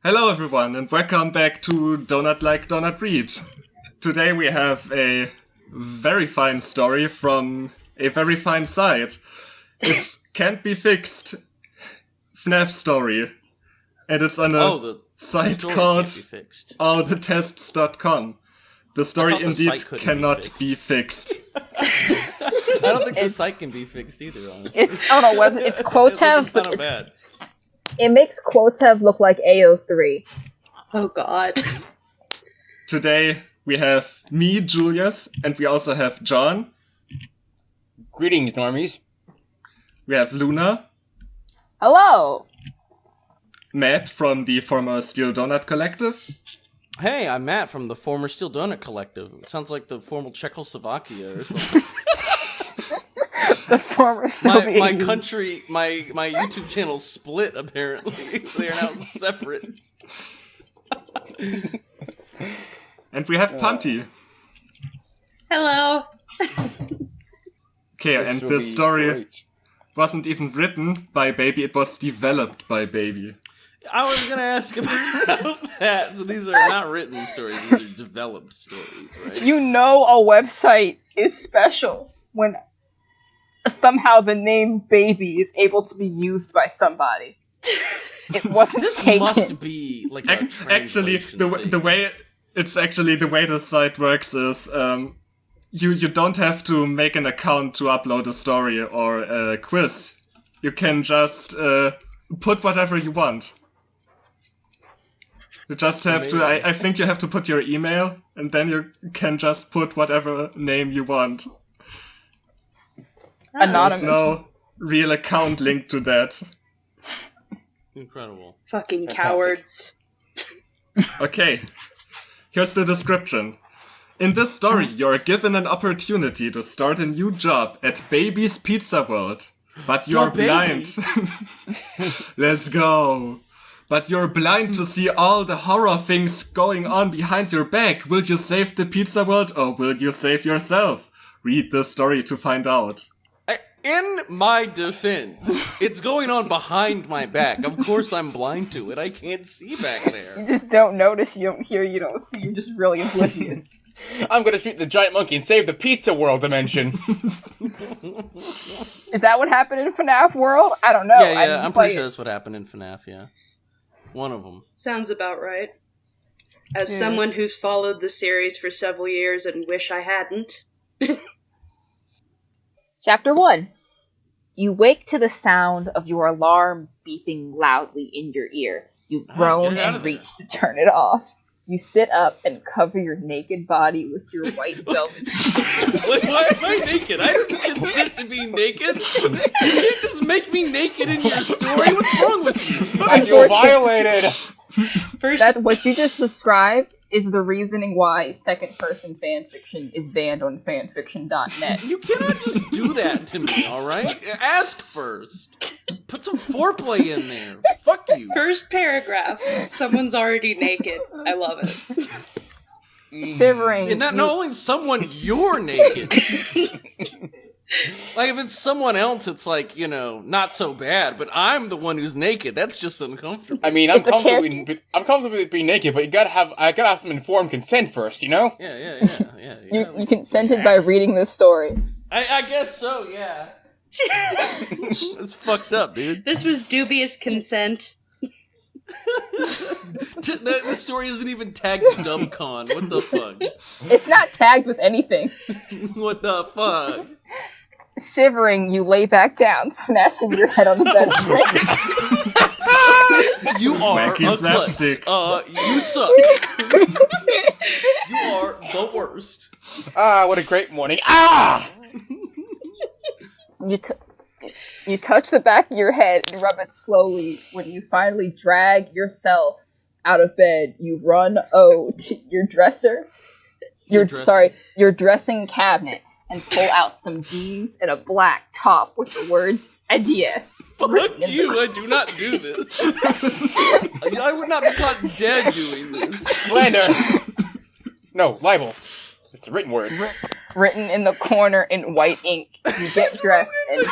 Hello everyone and welcome back to Donut Like Donut Read. Today we have a very fine story from a very fine site. It can't be fixed FNaF story. And it's on a site called allthetests.com. The story indeed cannot be fixed. I don't think the site can be fixed either, honestly. It's on a web. It's Quotev, but bad. It makes Quotev look like AO3. Oh god. Today we have me, Julius, and we also have John. Greetings, normies. We have Luna. Hello. Matt from the former Steel Donut Collective. Hey, I'm Matt from the former Steel Donut Collective. It sounds like the former Czechoslovakia or something. The former Soviet my country, my YouTube channel split, apparently. They are now separate. And we have Tanti. Hello. Okay, and this story wasn't even written by Baby, it was developed by Baby. I was going to ask about that. So these are not written stories, these are developed stories, right? You know a website is special when somehow the name Baby is able to be used by somebody. It wasn't This taken. must be like a Actually, the way the site works is you don't have to make an account to upload a story or a quiz. You can just put whatever you want. You just have to. I think you have to put your email, and then you can just put whatever name you want. Anonymous. There's no real account linked to that. Incredible. Fucking cowards. Okay, here's the description. In this story, you're given an opportunity to start a new job at Baby's Pizza World. But you're blind. Let's go. But you're blind to see all the horror things going on behind your back. Will you save the Pizza World or will you save yourself? Read the story to find out. In my defense, it's going on behind my back. Of course I'm blind to it. I can't see back there. You just don't notice, you don't hear, you don't see, you're just really oblivious. I'm gonna shoot the giant monkey and save the pizza world dimension. Is that what happened in FNaF World? I don't know. Yeah, I'm pretty sure that's what happened in FNaF, yeah. One of them. Sounds about right. As someone who's followed the series for several years and wish I hadn't. Chapter 1. You wake to the sound of your alarm beeping loudly in your ear. You groan and reach to turn it off. You sit up and cover your naked body with your white velvet sheet. Why am I naked? I didn't consent to be naked. You can't just make me naked in your story. What's wrong with you? I feel violated. That what you just described is the reasoning why second-person fanfiction is banned on fanfiction.net. You cannot just do that to me, alright? Ask first. Put some foreplay in there. Fuck you. First paragraph. Someone's already naked. I love it. Shivering. And not only someone, you're naked. Like, if it's someone else, it's like, not so bad, but I'm the one who's naked. That's just uncomfortable. I mean, I'm comfortable with being naked, but I gotta have some informed consent first, you know? Yeah. You consented by reading this story. I guess so, yeah. It's fucked up, dude. This was dubious consent. The story isn't even tagged Dumbcon. What the fuck? It's not tagged with anything. What the fuck? Shivering, you lay back down, smashing your head on the bed. You are Wacky a slapstick. klutz. You suck. You are the worst. Ah, what a great morning. Ah! You touch the back of your head and rub it slowly. When you finally drag yourself out of bed, you run to your your dressing cabinet and pull out some jeans and a black top with the words "adios." Fuck you, I do not do this. I would not be caught dead doing this. Slander! No, libel. It's a written word. Written in the corner in white ink. You get dressed and go.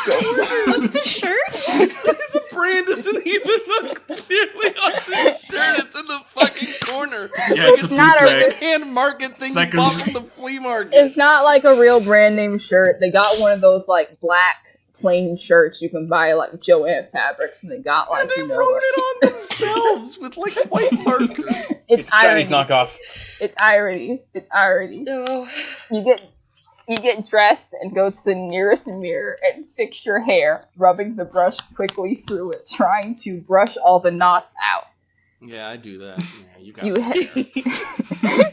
What's the shirt? The brand isn't even clearly on this shirt. It's in the fucking corner. Yeah, it's a not a- bootleg. Hand market thing you Second- bought from the flea market. It's not like a real brand name shirt. They got one of those like black plain shirts you can buy like Joanne Fabrics, and they got like And they you know, wrote like- it on themselves with like white marker. It's Chinese irony. knockoff. It's irony. It's irony. No. You get dressed and go to the nearest mirror and fix your hair, rubbing the brush quickly through it, trying to brush all the knots out. Yeah, I do that. Yeah, you got You it.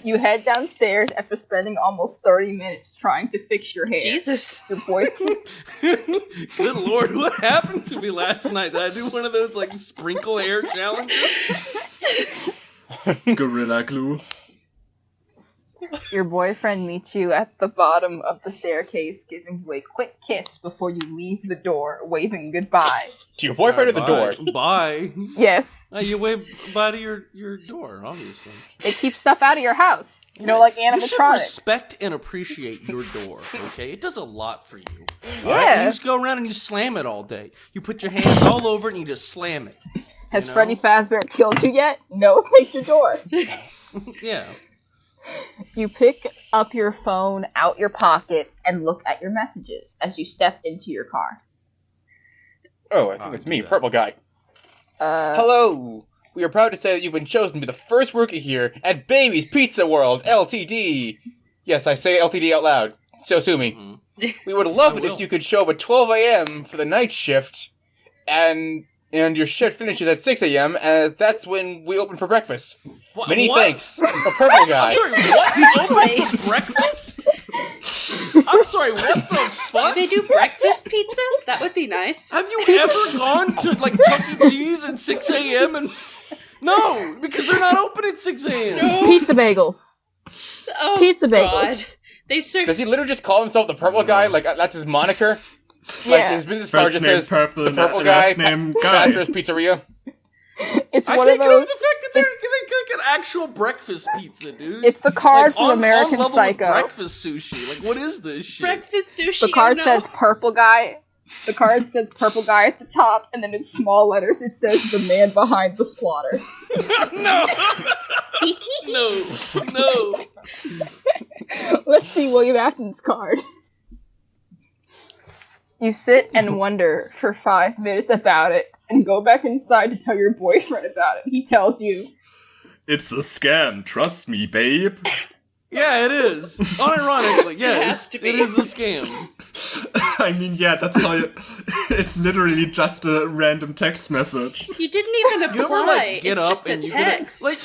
You head downstairs after spending almost 30 minutes trying to fix your hair. Jesus. Your boyfriend. Good lord, what happened to me last night? Did I do one of those like sprinkle hair challenges? Gorilla glue. Your boyfriend meets you at the bottom of the staircase, giving you a quick kiss before you leave the door, waving goodbye. To your boyfriend or the door? Bye. Yes, You wave bye to your door, obviously. it keeps stuff out of your house. You know, like You should animatronics. respect and appreciate your door, okay? It does a lot for you. Yeah. You just go around and you slam it all day. You put your hands all over it and you just slam it. Has you know? Freddy Fazbear killed you yet? No, take your door. Yeah. You pick up your phone out your pocket and look at your messages as you step into your car. Oh, I think it's me, Yeah. purple guy. Hello! We are proud to say that you've been chosen to be the first worker here at Baby's Pizza World, LTD! Yes, I say LTD out loud, so sue me. Mhm. We would love I it if will. you could show up at 12 a.m. for the night shift, and your shift finishes at 6 a.m., as that's when we open for breakfast. What? Many what? thanks, the purple guy. I'm sorry, what? Open Nice. for breakfast? I'm sorry, what the Do fuck? they do breakfast pizza? That would be nice. Have you ever gone to like Chuck E. Cheese at 6 a.m. and no, because they're not open at 6 a.m. Pizza bagels. Oh, Pizza bagels. God. They serve. Does he literally just call himself the purple guy? Like, that's his moniker? Yeah. Like, his business card First just name says, Purple, the purple guy, last name Guy. Fazbear's Pizzeria. It's I one can't of get over those. the fact that they cook an actual breakfast pizza, dude. It's the card like, from American on level Psycho. With breakfast sushi. Like, what is this shit? breakfast sushi. The card oh, no. says purple guy. The card says purple guy at the top, and then in small letters it says the man behind the slaughter. No, no. Let's see William Afton's card. You sit and wonder for 5 minutes about it, and go back inside to tell your boyfriend about it. He tells you, It's a scam, trust me, babe. Yeah, it is. Unironically, yeah, It has to be. it is a scam. I mean, yeah, that's how you... It's literally just a random text message. You didn't even apply. You ever like get it's up just a and you text. get like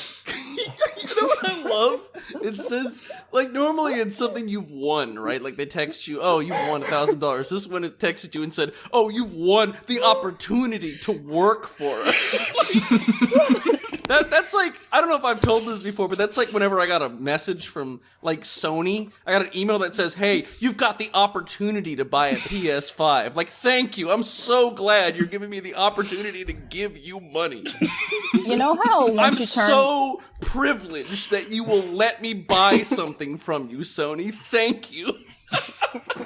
you know what I love? It says like normally it's something you've won, right? Like they text you, oh, you've won $1,000. This is when it texted you and said, oh, you've won the opportunity to work for us. That's like, I don't know if I've told this before, but that's like whenever I got a message from like Sony, I got an email that says, hey, you've got the opportunity to buy a PS5. Like, thank you. I'm so glad you're giving me the opportunity to give you money. you know how once I'm you turn... so privileged that you will let me buy something from you, Sony. Thank you.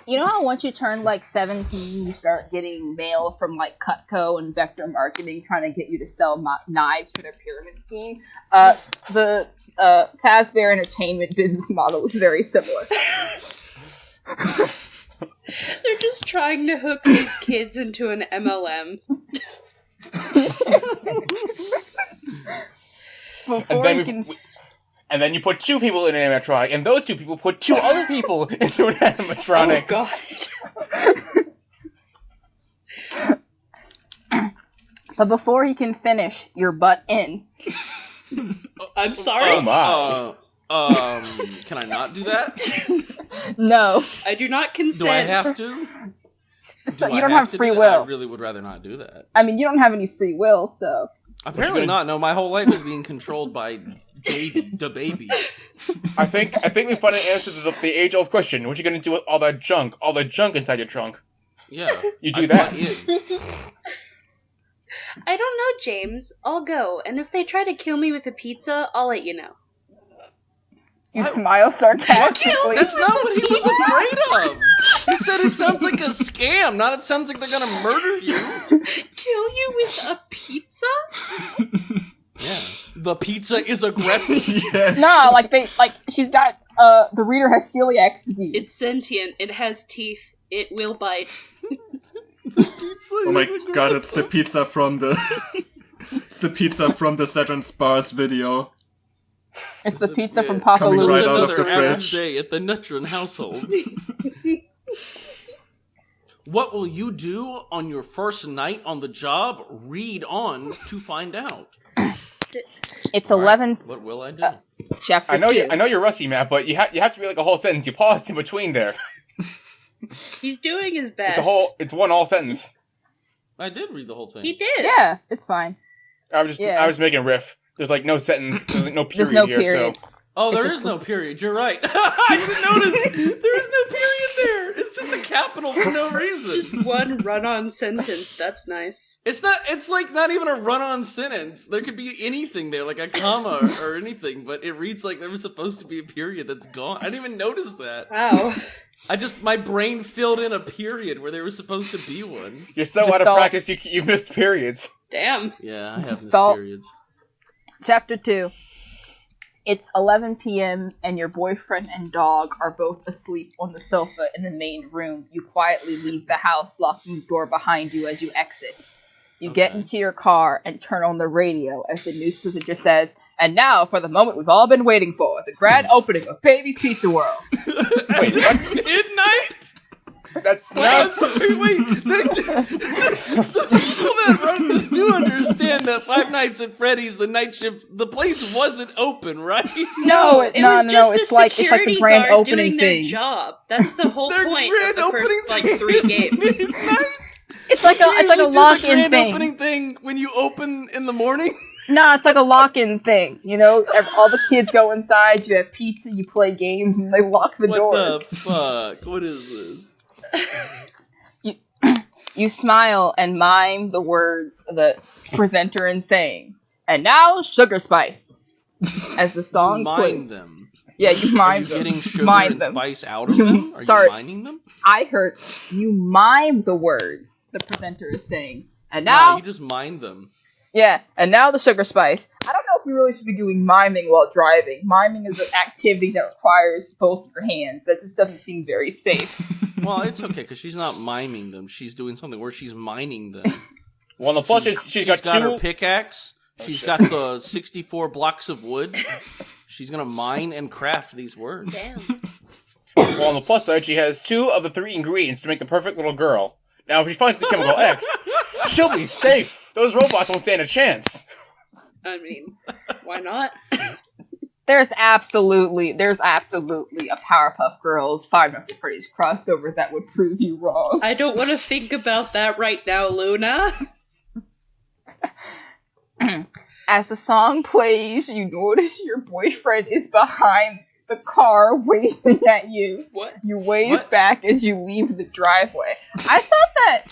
You know how once you turn like 17, you start getting mail from like Cutco and Vector Marketing trying to get you to sell knives for their pyramid scheme? The Fazbear Entertainment business model is very similar. They're just trying to hook these kids into an MLM. Before you can... And then you put two people in an animatronic, and those two people put two other people into an animatronic. Oh, God. But before he can finish, you're butt in. I'm sorry. Oh my. Can I not do that? No. I do not consent. Do I have to? So Do you I don't have to free do that? will. I really would rather not do that. I mean, you don't have any free will, so... Apparently gonna- not. No, my whole life is being controlled by the baby. I think we finally answered the age-old question. What you gonna do with all that junk inside your trunk? Yeah. You do I that. plug in. I don't know, James. I'll go, and if they try to kill me with a pizza, I'll let you know. You smile sarcastically. That's not what he was afraid of. He said it sounds like a scam, not it sounds like they're gonna murder you. Kill you with a pizza? the pizza is aggressive. Yes. No, she's got the reader has celiac disease. It's sentient. It has teeth. It will bite. Oh my god, it's the pizza from the it's the pizza from the Saturn Spars video. It's the pizza from Yeah. Papa Coming Lou's. right out of Another the average fridge. day at the Nutron household. What will you do on your first night on the job? Read on to find out. It's 11 What will I do? chapter I know 2. you're rusty, Matt, but you have to read like a whole sentence. You paused in between there. He's doing his best. It's one all sentence. I did read the whole thing. He did. Yeah, it's fine. I was making a riff. There's like no sentence. There's like no period There's no here. period. So Oh, there It's is just- no period. You're right. I didn't notice. There is no period there. It's just a capital for no reason. Just one run-on sentence. That's nice. It's like not even a run-on sentence. There could be anything there, like a comma or anything, but it reads like there was supposed to be a period that's gone. I didn't even notice that. Wow. My brain filled in a period where there was supposed to be one. you're so Just out of don't- practice. You missed periods. Damn. Yeah, I have Just missed don't- periods. Chapter 2. It's 11 p.m. and your boyfriend and dog are both asleep on the sofa in the main room. You quietly leave the house, locking the door behind you as you exit. You get Okay. into your car and turn on the radio as the news presenter says, "And now for the moment we've all been waiting for, the grand opening of Baby's Pizza World." Wait, what? Midnight? That's nuts. Wait. The people that wrote this do understand that Five Nights at Freddy's, the night shift, the place wasn't open, right? No, It was just it's the like security the grand guard opening doing their thing. job. That's the whole Their point grand of the opening first, 3 games. Midnight? It's like a The lock-in grand thing. opening thing when you open in the morning? No, it's like a lock-in thing. You know, all the kids go inside. You have pizza. You play games, and they lock the What doors. the fuck? What is this? You smile and mime the words the presenter is saying. And now, Sugar Spice. As the song Mine plays. them. Yeah, you Are mime you them. getting sugar Mime and them. spice out of You- them? Are sorry. you mining them? I heard you mime the words the presenter is saying. And No, now, you just mine them. yeah, and now the Sugar Spice. I don't know if you really should be doing miming while driving. Miming is an activity that requires both your hands. That just doesn't seem very safe. Well, it's okay because she's not miming them. She's doing something where she's mining them. Well, the plus is she's got her two. pickaxe. She's got the 64 blocks of wood. She's gonna mine and craft these words. Damn. Well, on the plus side, she has 2 of the 3 ingredients to make the perfect little girl. Now, if she finds the chemical X, she'll be safe. Those robots won't stand a chance. I mean, why not? There's absolutely a Powerpuff Girls Five Nights at Freddy's crossover that would prove you wrong. I don't want to think about that right now, Luna. As the song plays, you notice your boyfriend is behind the car waving at you. What? You wave What? back as you leave the driveway. I thought that...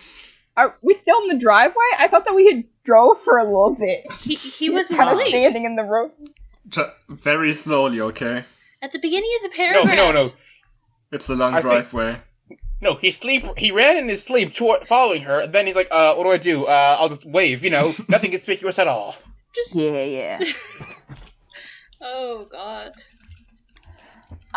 Are we still in the driveway? I thought that we had drove for a little bit. He was kind of asleep. standing in the road. Very slowly, okay? At the beginning of the paragraph. No. It's a long I think- driveway. No, he ran in his sleep following her, then he's like, what do? I'll just wave, nothing conspicuous at all. Just. Yeah. Oh, God.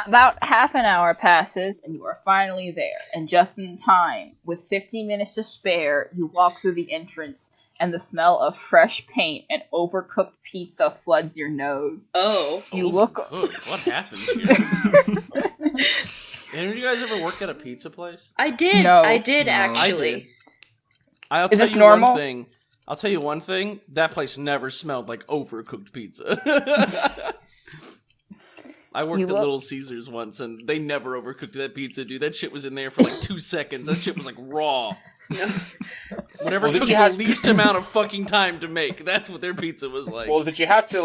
About half an hour passes, and you are finally there. And just in time, with 15 minutes to spare, you walk through the entrance, and the smell of fresh paint and overcooked pizza floods your nose. Oh. You look... Good. What happened here? Any of you guys ever work at a pizza place? I did. No. I did, No. actually. I did. I'll Is tell this you normal? one thing. I'll tell you one thing. That place never smelled like overcooked pizza. I worked You at look- Little Caesars once, and they never overcooked that pizza, dude. That shit was in there for like 2 seconds. That shit was like raw. No. Whatever Well, did took you the have- least amount of fucking time to make. That's what their pizza was like. Well, did you have to,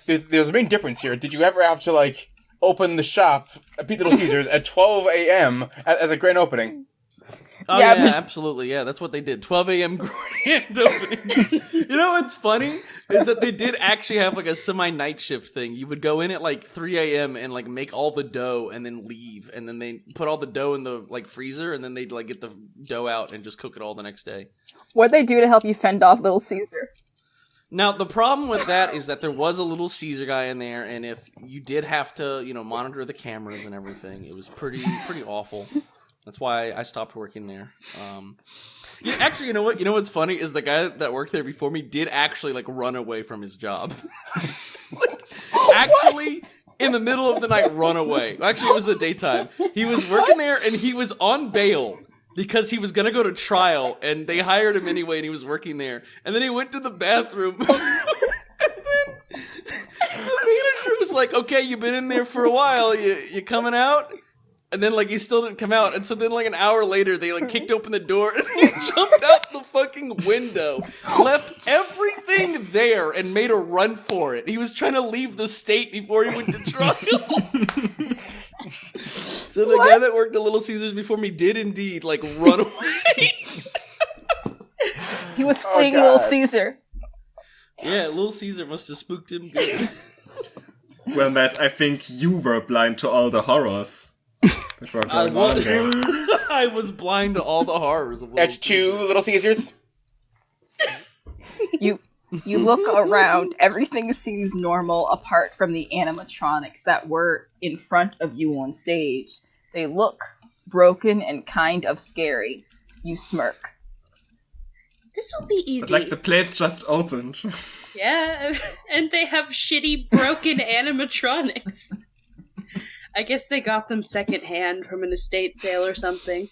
there's a main difference here. Did you ever have to, open the shop at Pizza Little Caesars at 12 a.m. as a grand opening? Oh, Yeah, yeah, but- absolutely. Yeah, that's what they did. 12 a.m. grand opening. You know what's funny? Is that they did actually have, a semi-night shift thing. You would go in at, 3 a.m. and, make all the dough and then leave. And then they put all the dough in the, freezer, and then they'd, get the dough out and just cook it all the next day. What'd they do to help you fend off Little Caesar? Now, the problem with that is that there was a Little Caesar guy in there, and if you did have to, monitor the cameras and everything, it was pretty awful. That's why I stopped working there. Yeah, actually, you know what? You know what's funny is the guy that worked there before me did actually run away from his job. Actually, in the middle of the night, run away. Actually, it was the daytime. He was working there, and he was on bail because he was gonna go to trial, and they hired him anyway, and he was working there. And then he went to the bathroom, and then the manager was like, "Okay, you've been in there for a while. You coming out?" And then, he still didn't come out. And so then, an hour later, they, kicked open the door and he jumped out the fucking window, left everything there, and made a run for it. He was trying to leave the state before he went to trial. So the guy that worked at Little Caesars before me did indeed, run away. He was fleeing Little Caesar. Yeah, Little Caesar must have spooked him good. Well, Matt, I think you were blind to all the horrors. I was blind to all the horrors of That's two Little Caesars. You look around, everything seems normal apart from the animatronics that were in front of you on stage. They look broken and kind of scary. You smirk. This will be easy. It's the place just opened. Yeah, and they have shitty broken animatronics. I guess they got them secondhand from an estate sale or something.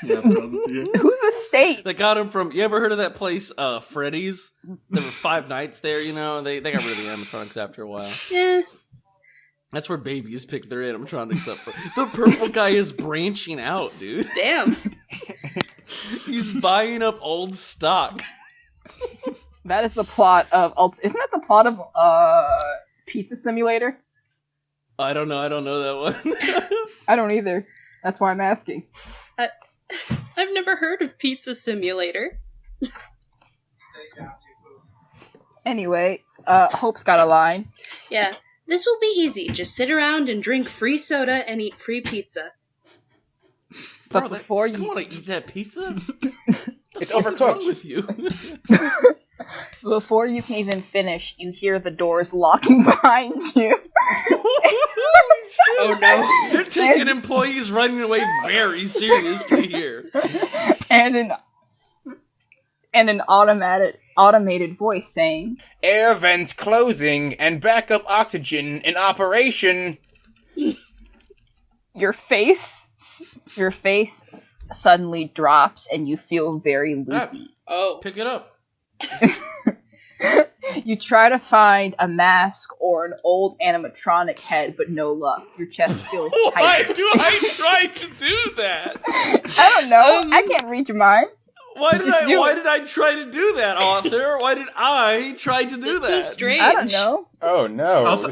Yeah, probably. Whose estate? They got them from. You ever heard of that place, Freddy's? There were 5 nights there. They got rid of the animatronics after a while. Yeah. That's where babies pick their animatronics up. The purple guy is branching out, dude. Damn. He's buying up old stock. That is the plot of. Isn't that the plot of Pizza Simulator? I don't know that one. I don't either. That's why I'm asking. I've never heard of Pizza Simulator. Anyway, Hope's got a line. Yeah, this will be easy. Just sit around and drink free soda and eat free pizza. But before you want to eat that pizza, it's overcooked. overcooked. With you. Before you can even finish, you hear the doors locking behind you. Oh no. They're taking employees running away very seriously here. And an automated voice saying, Air vents closing and backup oxygen in operation. Your face suddenly drops and you feel very loopy. Oh, pick it up. You try to find a mask or an old animatronic head, but no luck. Your chest feels tight. Why do I try to do that? I don't know. I can't read your mind. Why did I try to do that, author? Why did I try to do that? So strange. I don't know. Oh no. Also,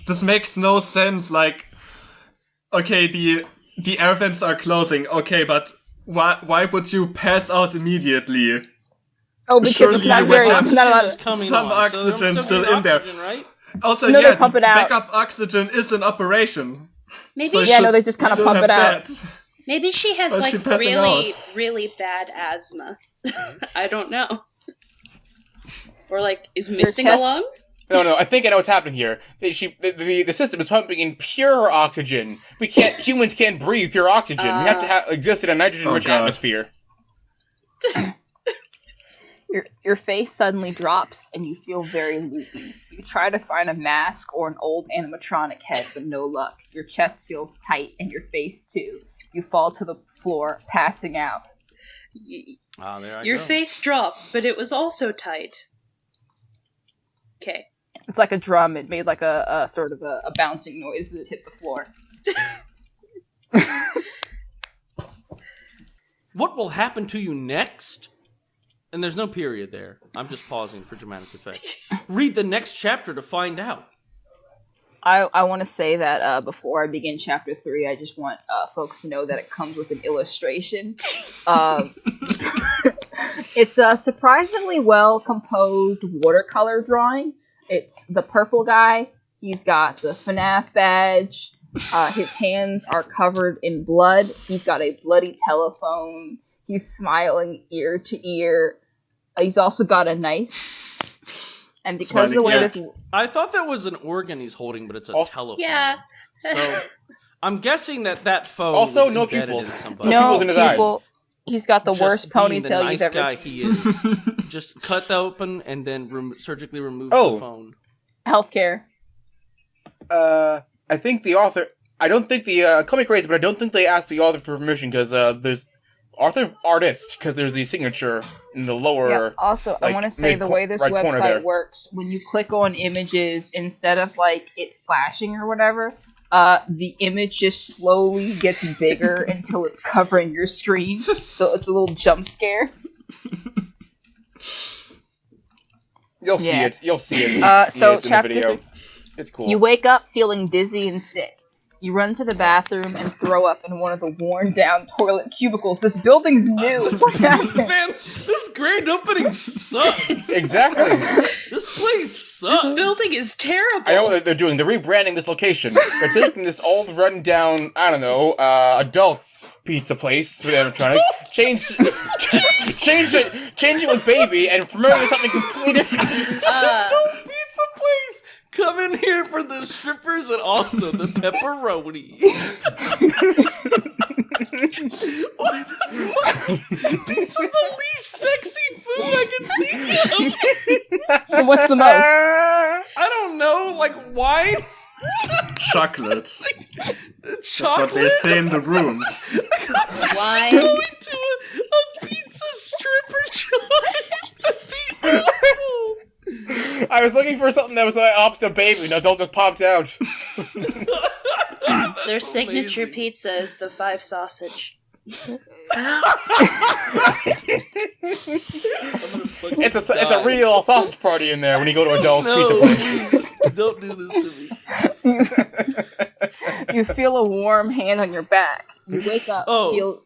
this makes no sense. Okay, the air vents are closing. Okay, but why would you pass out immediately? Oh, because surely it's not you would very. have It's not a lot of. some oxygen still in there. Right? Also, No, yeah, they pump it out. backup oxygen is in operation. Maybe So Yeah, should no, they just kind of still pump have it out. that. Maybe she has Or is she passing really, out? really bad asthma. I don't know. Or is missing a chest- lung? No, I think I know what's happening here. The system is pumping in pure oxygen. Humans can't breathe pure oxygen. We have to exist in a nitrogen-rich God. atmosphere. Your face suddenly drops and you feel very loopy. You try to find a mask or an old animatronic head, but no luck. Your chest feels tight and your face too. You fall to the floor, passing out. There I Your go. face dropped, but it was also tight. Okay. It's like a drum. It made a sort of a bouncing noise as it hit the floor. What will happen to you next? And there's no period there. I'm just pausing for dramatic effect. Read the next chapter to find out. I want to say that before I begin chapter 3, I just want folks to know that it comes with an illustration. It's a surprisingly well composed watercolor drawing. It's the purple guy. He's got the FNaF badge. His hands are covered in blood. He's got a bloody telephone. He's smiling ear to ear. He's also got a knife. And because of the way Smiling this... I thought that was an organ he's holding, but it's a telephone. Yeah. So I'm guessing that phone. Also, was no embedded pupils. in somebody. No pupils in his eyes. He's got the Just worst being the ponytail nice you've ever guy seen. he is. Just cut open and then surgically remove the phone. Healthcare. I think the author... I don't think the comic raised, but I don't think they asked the author for permission, because there's... Artist, because there's the signature in the lower... Yeah, also, I want to say the way this website works, when you click on images, instead of, like, it flashing or whatever, the image just slowly gets bigger until it's covering your screen, so it's a little jump scare. You'll see it. You'll see it. So it's in the video. 3. It's cool. You wake up feeling dizzy and sick. You run to the bathroom and throw up in one of the worn-down toilet cubicles. This building's new. What happened? Man, this grand opening sucks. Exactly. This place sucks. This building is terrible. I know what they're doing. They're rebranding this location. They're taking this old, run-down, I don't know, adults pizza place with animatronics, change it with baby, and promote it as something completely different. Pizza place. Come in here for the strippers and also the pepperoni. What the fuck? Pizza's the least sexy food I can think of. So what's the most? I don't know, like wine? Chocolate. That's what they Chocolate? say in the room. Why? Going to a pizza stripper joint. That'd be awful. I was looking for something that was like opposite of baby, and adult just popped out. Their That's signature amazing. pizza is the 5 sausage. It's a real sausage party in there when you go to adult pizza place. Please, don't do this to me. You feel a warm hand on your back. You wake up, Oh.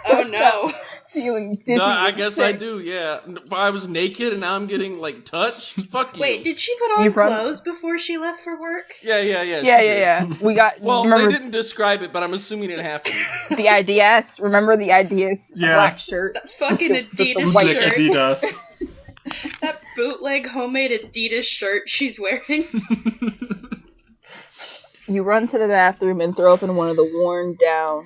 Oh no. feeling dizzy. No, I and guess sick. I do, yeah. I was naked and now I'm getting, like, touched? Fuck you. Wait, did she put on You've run- clothes before she left for work? Yeah. Yeah. We got. Well, remember they didn't describe it, but I'm assuming it happened. the IDS. Remember the IDS Yeah. black shirt. That fucking Adidas white Like shirt. Adidas. That bootleg homemade Adidas shirt she's wearing. You run to the bathroom and throw up in one of the worn down.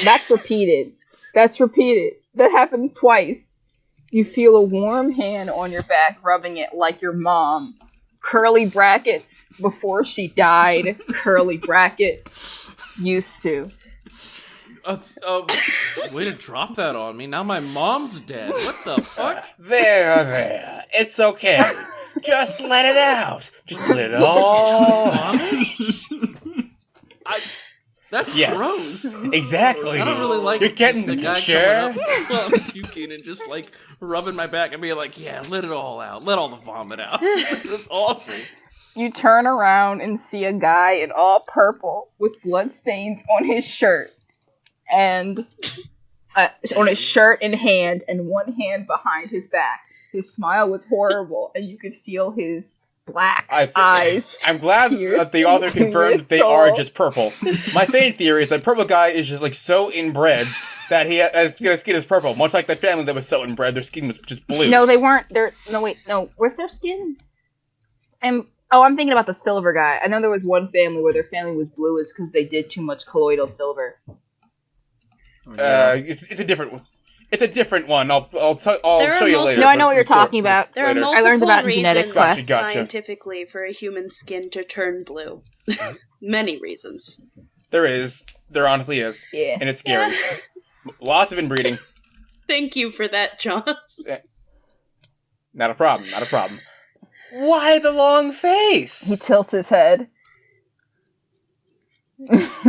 That's repeated. That happens twice. You feel a warm hand on your back rubbing it like your mom. Curly brackets. Before she died. Curly brackets. Used to. Way to drop that on me. Now my mom's dead. What the fuck? There. It's okay. Just let it out. Just let it all out. That's Yes, gross. exactly. I don't really like You're getting just a the guy picture. coming up while I'm puking and just like rubbing my back and being like, yeah, let it all out. Let all the vomit out. That's awful. You turn around and see a guy in all purple with bloodstains on his shirt. And on his shirt and hand, and one hand behind his back. His smile was horrible, and you could feel his black eyes. I'm glad that the author confirmed that they are just purple. My fan theory is that purple guy is just like so inbred that their skin is purple, much like that family that was so inbred, their skin was just blue. No, they weren't. No. Where's their skin? I'm thinking about the silver guy. I know there was one family where their family was blue, is because they did too much colloidal silver. It's a different one. I'll show you later. No, I know what you're talking about. There are Later. multiple I learned about it in reasons genetics class. Gotcha. scientifically for a human skin to turn blue. Many reasons. There honestly is. Yeah. And it's scary. Lots of inbreeding. Thank you for that, John. Not a problem. Why the long face? He tilts his head.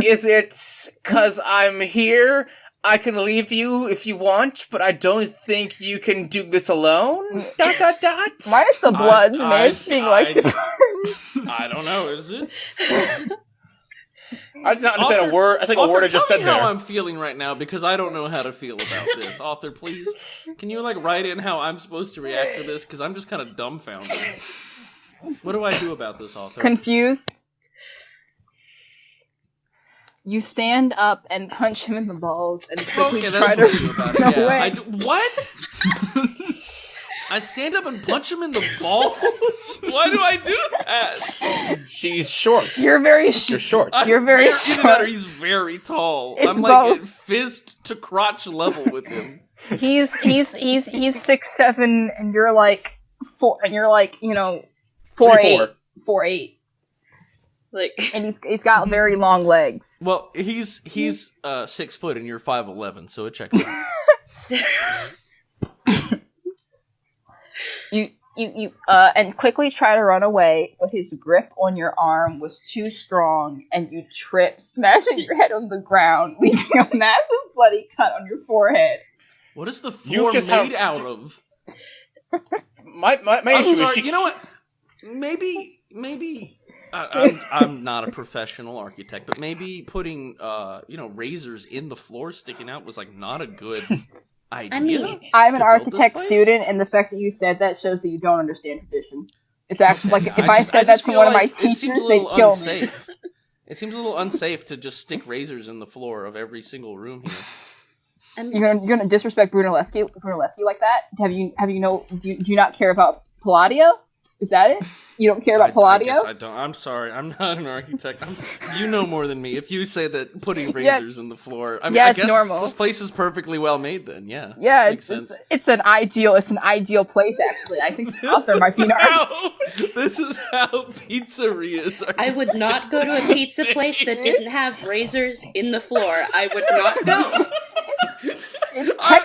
Is it 'cause I'm here? I can leave you if you want, but I don't think you can do this alone? ... Minus the bloods, man. Speaking like I don't know, is it? I did not understand a word. I think a word I just said tell me there. how I'm feeling right now, because I don't know how to feel about this. Author, please, can you write in how I'm supposed to react to this? Because I'm just kind of dumbfounded. What do I do about this, author? Confused. You stand up and punch him in the balls and quickly Okay, try that's to what I do about it. run Yeah. away. What? I stand up and punch him in the balls? Why do I do that? She's short. You're very You're short. You're very Either that or short. he's very tall. It's I'm like both. at fist to crotch level with him. He's 6'7", and you're like 4, and you're like 4'8", 4'8", Like, and he's got very long legs. Well, he's 6 foot and you're 5'11", so it checks out. You and quickly try to run away, but his grip on your arm was too strong, and you trip, smashing your head on the ground, leaving a massive bloody cut on your forehead. What is the floor made out of? My issue is You know what? Maybe I'm not a professional architect, but maybe putting razors in the floor sticking out was like not a good idea. I mean, I'm an to build this architect place? student, and the fact that you said that shows that you don't understand tradition. It's actually like if I just said that to feel one of my like it seems teachers, a they'd little kill me. unsafe. It seems a little unsafe to just stick razors in the floor of every single room here. and You're gonna disrespect Brunelleschi like that? Do you not care about Palladio? Is that it? You don't care about I Palladio? guess I don't. I'm sorry. I'm not an architect. You know more than me. If you say that putting razors in the floor, I mean, Yeah, I it's guess normal. this place is perfectly well made. Then, yeah. Yeah, Makes sense. it's an ideal place actually. I think the author might be an architect. This is how pizzerias are. I would not go to a pizza place that didn't have razors in the floor. I would not go.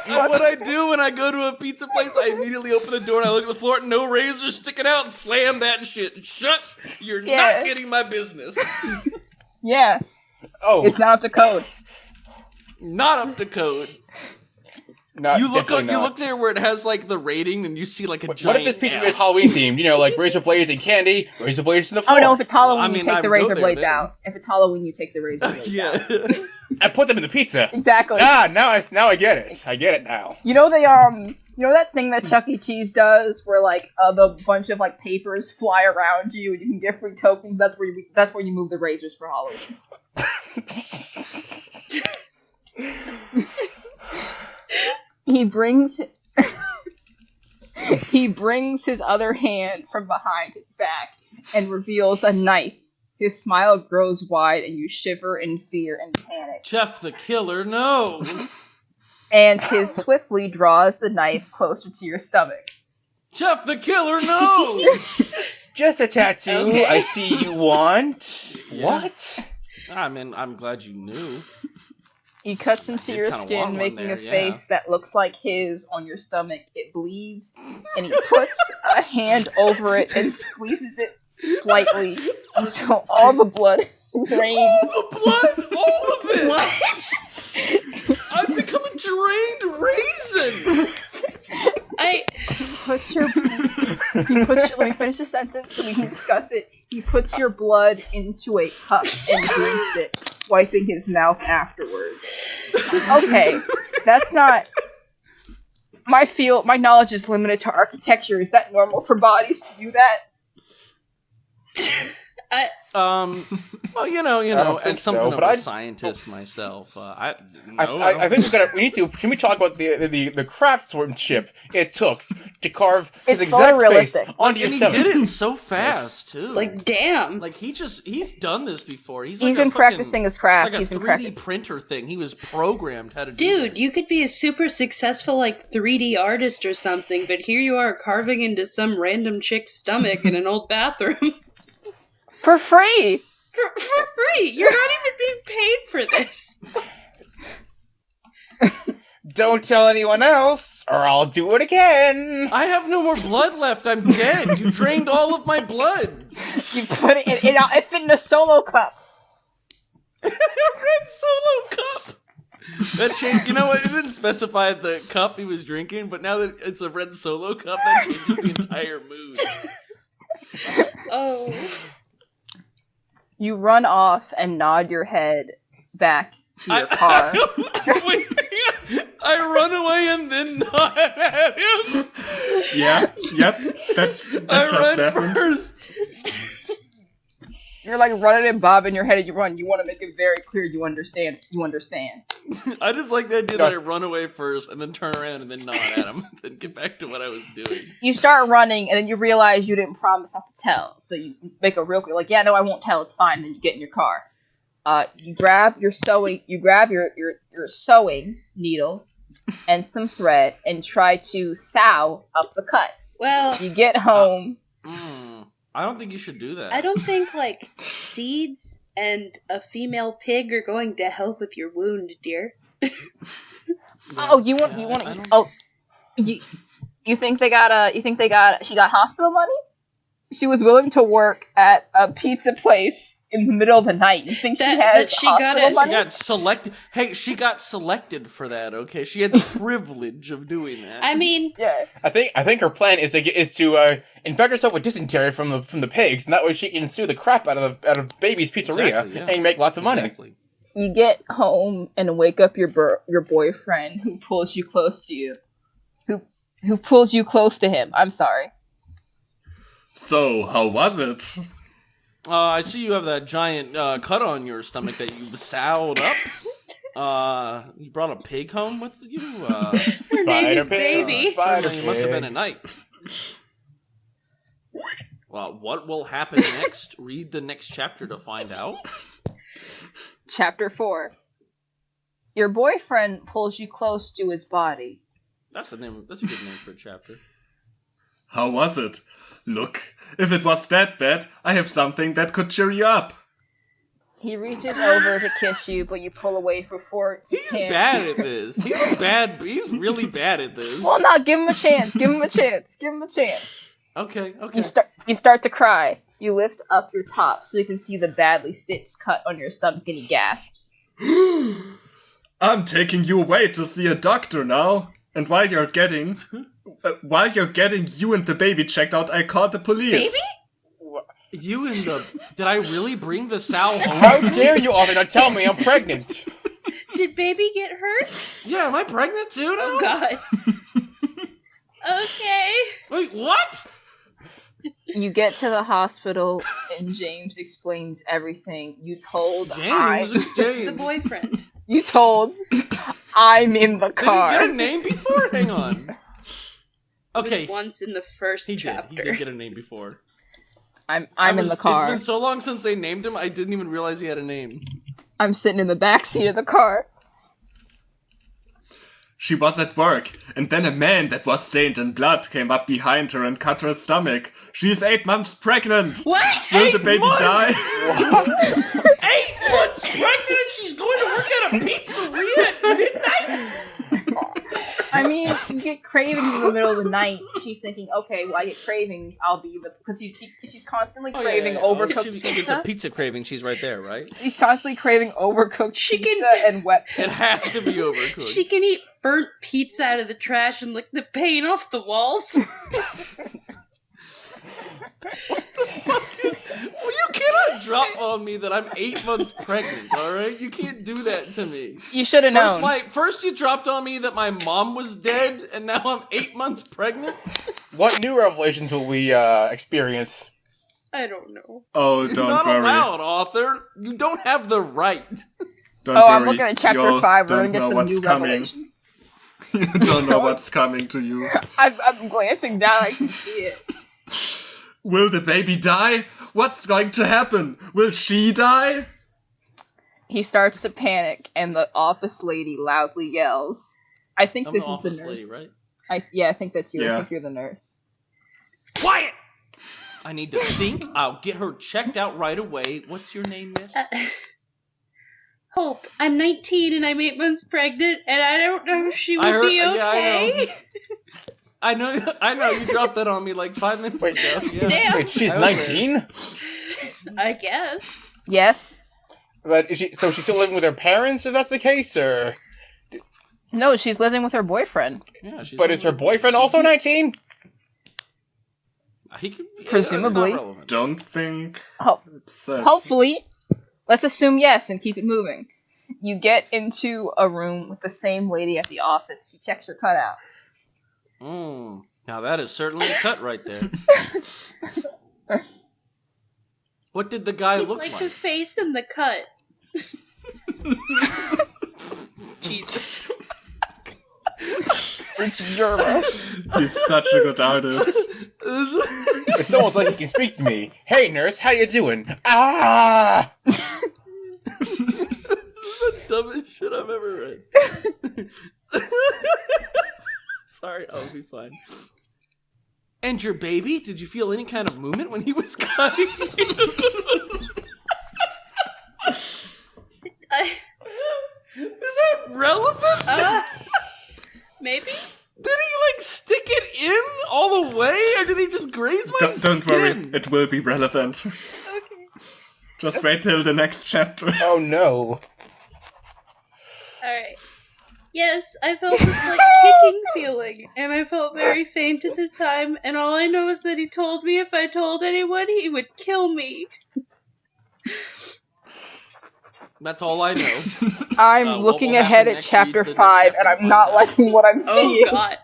What I do when I go to a pizza place, I immediately open the door and I look at the floor, no razors sticking out, and slam that shit shut. You're Yeah. not getting my business. Yeah, Oh, it's not up to code. Not up to code. not, You look definitely you not. look there where it has like the rating, and you see like a What giant if this pizza F. is Halloween themed? You know, like razor blades and candy, razor blades in the floor. Oh no, if it's Halloween, Well, I mean, you take I the would go razor there blades then. out. If it's Halloween, you take the razor blades out. Yeah. I put them in the pizza. Exactly. Ah, now I get it. I get it now. You know that thing that Chuck E. Cheese does, where like the bunch of like papers fly around you and you can get free tokens. That's where you move the razors for Halloween. He brings his other hand from behind his back and reveals a knife. His smile grows wide, and you shiver in fear and panic. Jeff the Killer, no. And he swiftly draws the knife closer to your stomach. Jeff the Killer, no. Just a tattoo. Okay. I see you want. What? I mean, I'm glad you knew. He cuts into did your kinda want skin, one making there, a yeah. face that looks like his on your stomach. It bleeds, and he puts a hand over it and squeezes it slightly until all the blood drains. All the blood, all of it. What? I've become a drained raisin. Let me finish the sentence so we can discuss it. He puts your blood into a cup and drinks it, wiping his mouth afterwards. Okay, that's not... My knowledge is limited to architecture. Is that normal for bodies to do that? Well, you know, don't think as something so, of but a scientist myself, I think we need to. Can we talk about the craftsmanship it took to carve his It's fully exact face realistic. onto your and he stomach? did it so fast too. Like, damn. Like he's done this before. He's He's like been practicing his craft. like a He's been 3D practicing. printer thing. He was programmed how to do Dude, this. you could be a super successful, like, 3D artist or something, but here you are carving into some random chick's stomach in an old bathroom. For free! For free! You're not even being paid for this! Don't tell anyone else, or I'll do it again. I have no more blood left. I'm dead. You drained all of my blood. You put it it fit in a solo cup. A red solo cup. That changed. You know what? It didn't specify the cup he was drinking, but now that it's a red solo cup, that changes the entire mood. Oh. You run off and nod your head back to your car. Wait, I run away and then nod at him. Yeah, yep, that I just run happened. first. You're like running and bobbing your head as you run. You want to make it very clear you understand. You understand. I just like the idea that I run away first and then turn around and then nod at him, then get back to what I was doing. You start running and then you realize you didn't promise not to tell. So you make a real quick, like, yeah, no, I won't tell. It's fine. Then you get in your car. You grab your sewing. You grab your sewing needle and some thread and try to sew up the cut. Well, you get home. I don't think you should do that. I don't think, like, seeds and a female pig are going to help with your wound, dear. Oh, you think she got hospital money? She was willing to work at a pizza place in the middle of the night. You think she has hospital money? She got selected. Hey, she got selected for that. Okay, she had the privilege of doing that. I mean, yeah. I think her plan is to infect herself with dysentery from the pigs, and that way she can sue the crap out of Baby's Pizzeria and make lots of money. Exactly. You get home and wake up your boyfriend who pulls you close to you. Who pulls you close to him. I'm sorry. So, how was it? I see you have that giant cut on your stomach that you've sewed up. You brought a pig home with you? Her name is Baby. Spider You must have been a night. Well, what will happen next? Read the next chapter to find out. Chapter 4. Your boyfriend pulls you close to his body. That's a good name for a chapter. How was it? Look, if it was that bad, I have something that could cheer you up. He reaches over to kiss you, but you pull away for He's bad at this. He's really bad at this. Well, no, give him a chance. Give him a chance. Okay. You start to cry. You lift up your top so you can see the badly stitched cut on your stomach, and he gasps. I'm taking you away to see a doctor now. And while you're getting you and the baby checked out, I called the police. Baby? Did I really bring the sow home? How dare you, Arthur, not tell me I'm pregnant? Did Baby get hurt? Yeah, am I pregnant too now? Oh, God. Okay. Wait, what? You get to the hospital, and James explains everything. You told James. The boyfriend. You told I'm in the car. Did he get a name before? Hang on. Okay. Once in the first chapter. He did get a name before. I'm in the car. It's been so long since they named him, I didn't even realize he had a name. I'm sitting in the back seat of the car. She was at work, and then a man that was stained in blood came up behind her and cut her stomach. She's 8 months pregnant. What? Will the baby die? 8 months pregnant and she's going to work at a pizzeria at midnight? I mean, you get cravings in the middle of the night. She's thinking, okay, well, I get cravings, I'll be because she's constantly craving overcooked pizza. She gets a pizza craving, she's right there, right? She's constantly craving overcooked pizza and wet. It has to be overcooked. She can eat burnt pizza out of the trash and lick the paint off the walls. Well, you cannot drop on me that I'm 8 months pregnant, alright? You can't do that to me. You should have known. First you dropped on me that my mom was dead, and now I'm 8 months pregnant? What new revelations will we experience? I don't know. Oh, don't Not worry. allowed, author. You don't have the right. Don't worry. I'm looking at chapter 5. We're Don't gonna get know some what's new coming. revelation. You don't know what's coming to you. I'm glancing down. I can see it. Will the baby die? What's going to happen? Will she die? He starts to panic, and the office lady loudly yells. I think I'm this the is the office nurse. lady, right? I think that's you. Yeah. I think you're the nurse. Quiet! I need to think. I'll get her checked out right away. What's your name, miss? Hope. I'm 19 and I'm 8 months pregnant, and I don't know if she would be okay. Yeah, I know. You dropped that on me like 5 minutes ago. Yeah. Damn. Wait, she's 19? I guess. Yes. But she's still living with her parents, if that's the case, or? No, she's living with her boyfriend. Yeah, But is her boyfriend also 19? He could be, Presumably. it's not relevant. Don't think. Hopefully. Let's assume yes and keep it moving. You get into a room with the same lady at the office. She checks her cutout. Now that is certainly a cut right there. What did the guy look Like like? the face and the cut. Jesus. It's Jerma. He's such a good artist. It's almost like he can speak to me. Hey, nurse, how you doing? Ah! This is the dumbest shit I've ever read. Sorry, I'll be fine. And your baby? Did you feel any kind of movement when he was cutting? Is that relevant? Maybe? Did he, stick it in all the way? Or did he just graze my Don't skin? worry, it will be relevant. Okay. Just wait till the next chapter. Oh no. Alright. Yes, I felt this, kicking feeling, and I felt very faint at the time, and all I know is that he told me if I told anyone, he would kill me. That's all I know. I'm what looking will ahead happen at next chapter week, the next 5, chapter and I'm finds not out. liking what I'm seeing. Oh god.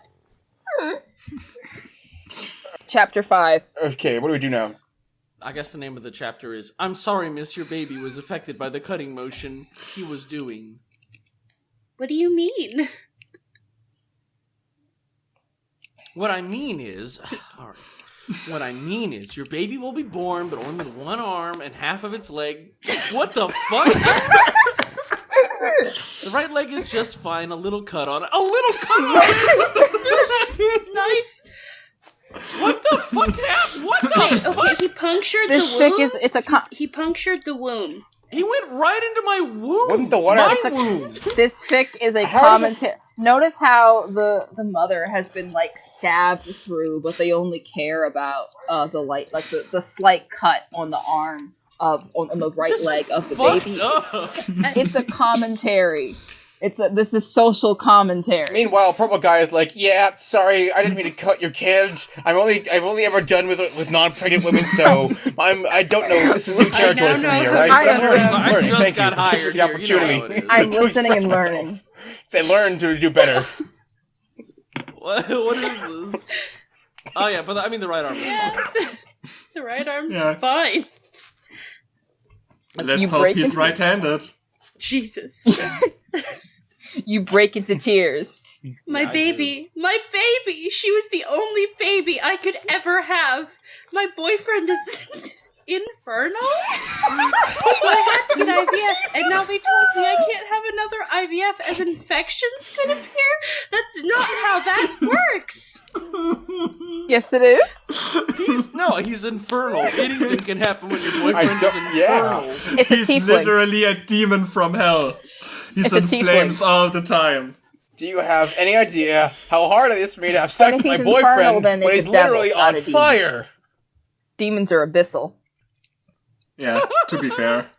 Chapter 5. Okay, what do we do now? I guess the name of the chapter is I'm sorry, miss, your baby was affected by the cutting motion he was doing. What do you mean? What I mean is... Alright. What I mean is, your baby will be born, but only with one arm and half of its leg. What the fuck? The right leg is just fine. A little cut on it. A little cut on it! There's knife. What the fuck happened? What the Wait, fuck? okay, he punctured This the fic womb? is, it's a He punctured the womb. He went right into my womb. Wasn't the water- My It's a- womb. This fic is a How does commentary. Notice how the mother has been stabbed through, but they only care about the slight cut on the arm on the right This leg is of the fucked baby. up. It's a commentary. This is social commentary. Meanwhile, purple guy is like, yeah, sorry, I didn't mean to cut your kids. I've only ever done with non-pregnant women, so I don't know. This is new territory for me, now know alright? how to I'm do learning. it. I learning. just Thank got you for hired the here, you know opportunity. how it is. I'm to listening express and myself. learning. Say, learn to do better. What is this? Oh yeah, but the right arm is Yeah. fine. The right arm's Yeah. fine. Let's You hope break he's into- right-handed. Jesus. You break into tears. My Yeah, I baby. My baby! She was the only baby I could ever have. My boyfriend is infernal? So I had to get IVF, and now they told me I can't have another IVF as infections could appear? That's not how that works! Yes, it is. He's infernal. Anything can happen when your boyfriend is don't- yeah. infernal. It's a He's tiefling. literally a demon from hell. He's It's a in tiefling. flames all the time. Do you have any idea how hard it is for me to have sex if with my he's infernal, boyfriend then when it's he's a devil, literally not on a demon. fire? Demons are abyssal. Yeah, to be fair.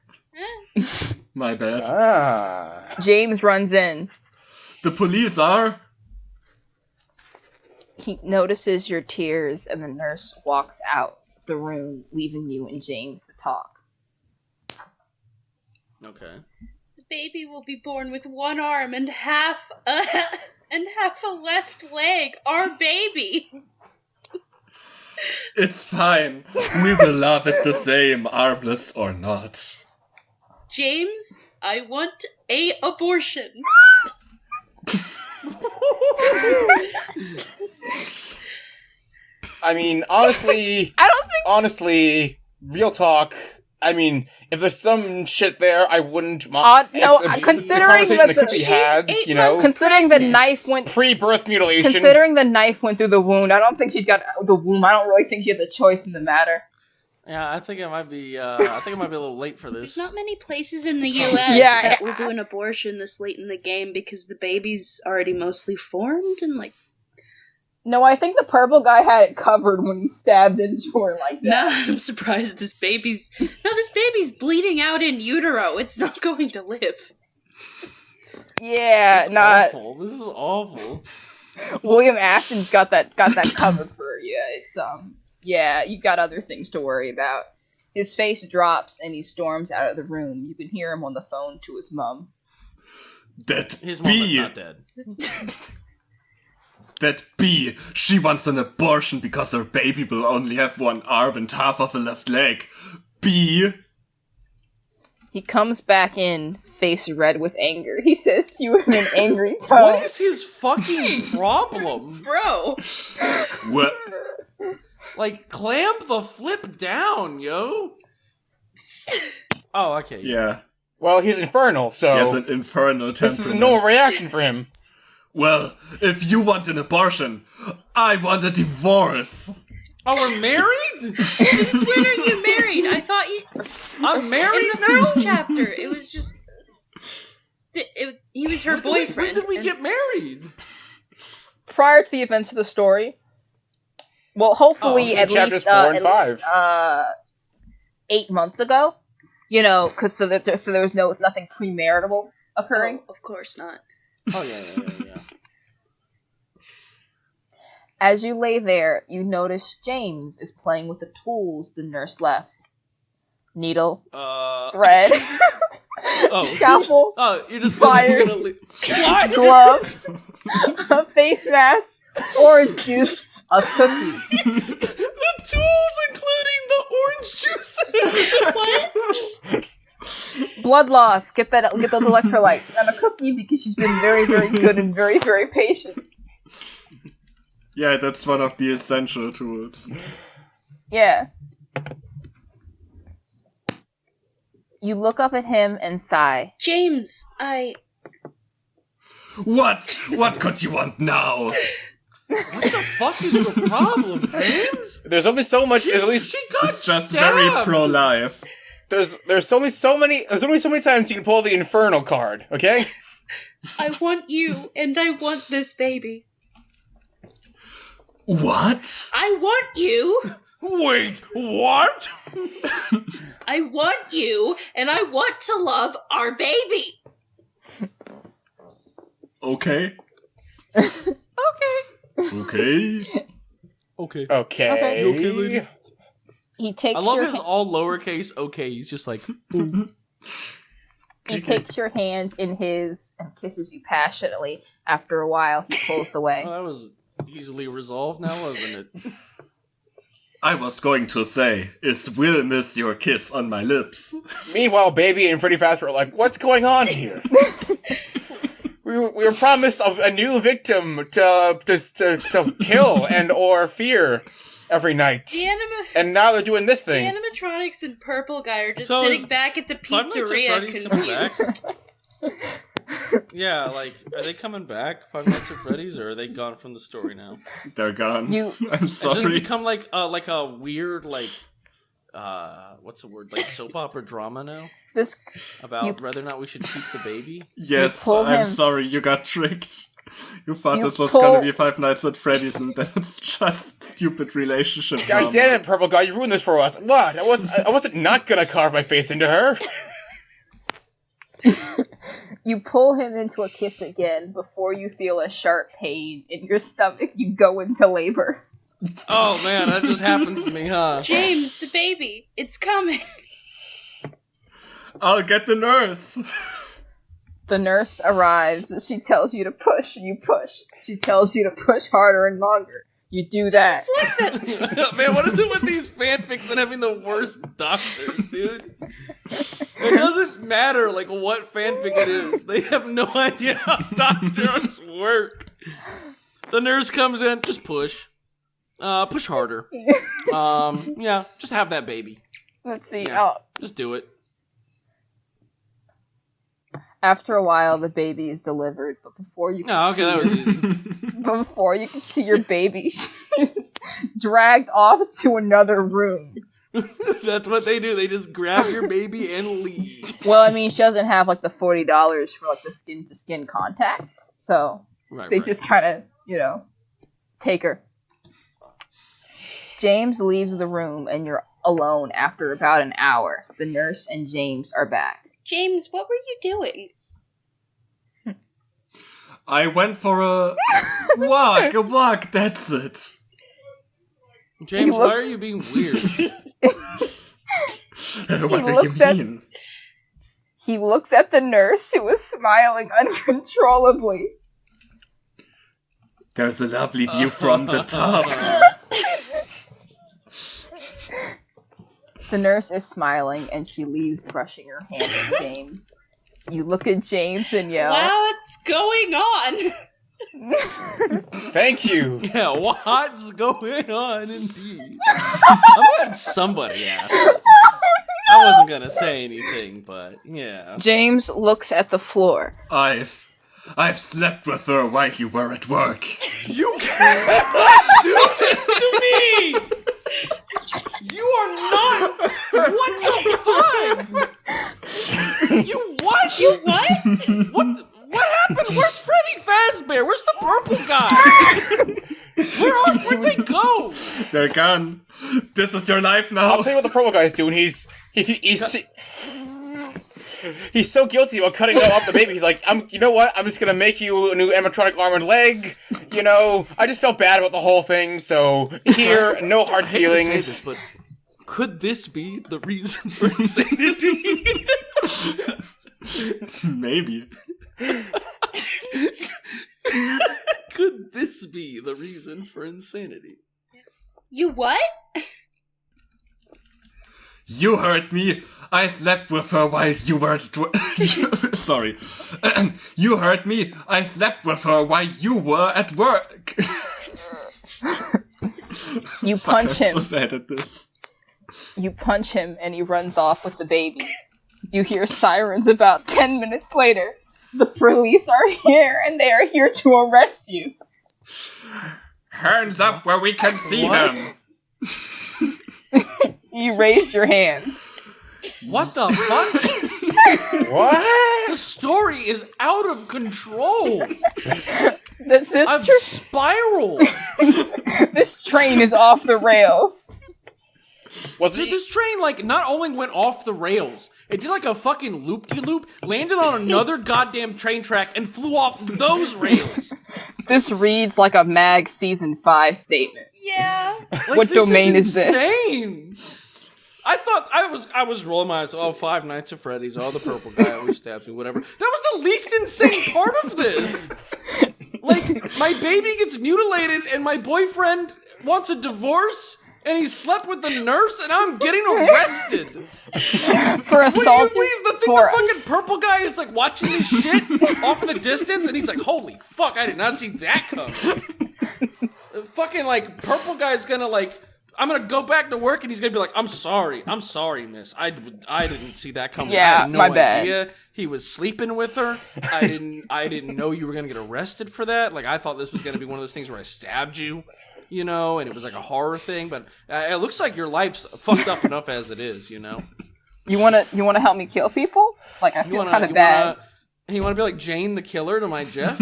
My bad. Ah. James runs in. The police are... He notices your tears, and the nurse walks out the room, leaving you and James to talk. Okay. The baby will be born with one arm and half a left leg. Our baby! It's fine. We will love it the same, armless or not. James, I want a abortion. I mean, honestly, I don't think. honestly, real talk. I mean, if there's some shit there, I wouldn't No, it's a considering conversation that that could the- be She's had, 8 you know, months Considering the pregnant. knife went. pre-birth mutilation. Considering the knife went through the wound, I don't think she's got the womb. I don't really think she has a choice in the matter. Yeah, I think it might be. a little late for There's this. not many places in the U.S. Yeah, that will do an abortion this late in the game because the baby's already mostly formed and No, I think the purple guy had it covered when he stabbed into her like that. nah, I'm surprised this baby's bleeding out in utero. It's not going to live. Yeah, It's not awful. This is awful. William Afton's got that covered for you. It's yeah, you got other things to worry about. His face drops and he storms out of the room. You can hear him on the phone to his mum. That His mom is bee, not dead. that bee, she wants an abortion because her baby will only have one arm and half of a left leg. B. He comes back in, face red with anger. He says to you in an angry tone. What is his fucking problem? Bro. What? Like, clamp the flip down, yo. Oh, okay. Yeah. Well, he's infernal, so He has an infernal temperament. this is a normal reaction for him. Well, if you want an abortion, I want a divorce. Oh, we're married? Since when are you married? I thought you... I'm married In the now? first chapter, it was just... he was her boyfriend. When did we and- get married? Prior to the events of the story, well, hopefully okay. at Chapters least 4 and 5. 8 months ago. You know, because so there was nothing premarital occurring. Oh, of course not. Oh, yeah. As you lay there, you notice James is playing with the tools the nurse left. Needle, thread, scalpel, Oh, you're just Fires. What? gloves, a face mask, orange juice, a cookie. The tools, including the orange juice. What? Blood loss, get those electrolytes, and a cookie because she's been very, very good and very, very patient. Yeah, that's one of the essential tools. Yeah. You look up at him and sigh. James, What? What could you want now? What the fuck is your problem, James? There's only so much. There's at least She got It's just stabbed. very pro-life. there's only so many times you can pull the infernal card. Okay. I want you, and I want this baby. What? I want you! Wait, what? I want you, and I want to love our baby! Okay. Okay. Okay. Okay. You okay, lady? He takes I love your his all lowercase okay. He's just like, He takes your hand in his and kisses you passionately. After a while, he pulls away. oh, that was easily resolved now, wasn't it? I was going to say, will miss your kiss on my lips. Meanwhile, Baby and Freddy Fazbear are like, "What's going on here?" We were promised a new victim to kill and or fear every night, and now they're doing this The thing. animatronics and purple guy are just So sitting is back at the Five Nights at pizzeria Freddy's coming back? confused. Yeah, like, are they coming back, Five Nights at Freddy's, or are they gone from the story now? They're gone. You- I'm Has this sorry. become like a weird, like, what's the word, like soap opera drama now? This About whether or not we should keep the baby? Yes, pull I'm him. sorry, you got tricked. You thought You this was pull- gonna be Five Nights at Freddy's, and that's just stupid relationship drama. God damn it, Purple Guy, you ruined this for us. What? I wasn't not gonna carve my face into her. You pull him into a kiss again before you feel a sharp pain in your stomach. You go into labor. Oh man, that just happens to me, huh? James, the baby, it's coming. I'll get the nurse. The nurse arrives. She tells you to push. You push. She tells you to push harder and longer. You do that. It's like that. Man, what is it with these fanfics and having the worst doctors, dude? It doesn't matter, like, what fanfic it is. They have no idea how doctors work. The nurse comes in, just push. Push harder. Yeah, just have that baby. Let's see. Yeah. Oh. Just do it. After a while, the baby is delivered, but before you can Oh, okay, that was easy. before you can see your baby, she's dragged off to another room. That's what they do. They just grab your baby and leave. Well, I mean, she doesn't have like the $40 for like the skin to skin contact, so Right, they right. just kind of, take her. James leaves the room, and you're alone after about an hour. The nurse and James are back. James, what were you doing? I went for a walk, that's it. James, why looks- are you being weird? What do looks you at- mean? He looks at the nurse, who is smiling uncontrollably. There's a lovely view from the top. The nurse is smiling, and she leaves brushing her hand at James. You look at James and yell, What's going on? Thank you. Yeah, what's going on indeed? I'm glad somebody asked. I wasn't gonna say anything, but yeah. James looks at the floor. I've slept with her while you were at work. You can't do this to me! You are not... What the fuck? You what? You what? What happened? Where's Freddy Fazbear? Where's the purple guy? Where'd they go? They're gone. This is your life now. I'll tell you what the purple guy's doing. He's so guilty about cutting off the baby. He's like, you know what? I'm just gonna make you a new animatronic arm and leg. You know, I just felt bad about the whole thing. So here, no hard I hate to say feelings. this, but could this be the reason for insanity? Maybe. Could this be the reason for insanity? You what? You heard me. I slept with her while you were at Sorry. You heard me. I slept with her while you were at work. You Fuck, punch I'm him. so bad at this. You punch him, and he runs off with the baby. You hear sirens about 10 minutes later. The police are here, and they are here to arrest you. Hands up where we can see What? them. You raise your hand. What the fuck? What? The story is out of control. This, I've tr- spiraled. this train is off the rails. Was Dude, it? this train, like, not only went off the rails, it did like a fucking loop-de-loop, landed on another goddamn train track, and flew off those rails. This reads like a MAG Season 5 statement. Yeah. Like, What this domain is this? insane. I thought I was rolling my eyes. Oh, Five Nights at Freddy's. Oh, the purple guy always stabs me. Whatever. That was the least insane part of this. Like, my baby gets mutilated, and my boyfriend wants a divorce, and he slept with the nurse, and I'm getting arrested. For assault. The fucking purple guy is like watching this shit off in the distance, and he's like, "Holy fuck! I did not see that coming." The fucking like purple guy's gonna like, I'm gonna go back to work, and he's gonna be like, I'm sorry, miss. I didn't see that coming. Yeah, I had no my bad. idea he was sleeping with her. I didn't know you were gonna get arrested for that. Like I thought this was gonna be one of those things where I stabbed you. You know, and it was like a horror thing, but it looks like your life's fucked up enough as it is, you know? You wanna help me kill people? Like, I feel kind of bad. You wanna be like Jane the Killer to my Jeff?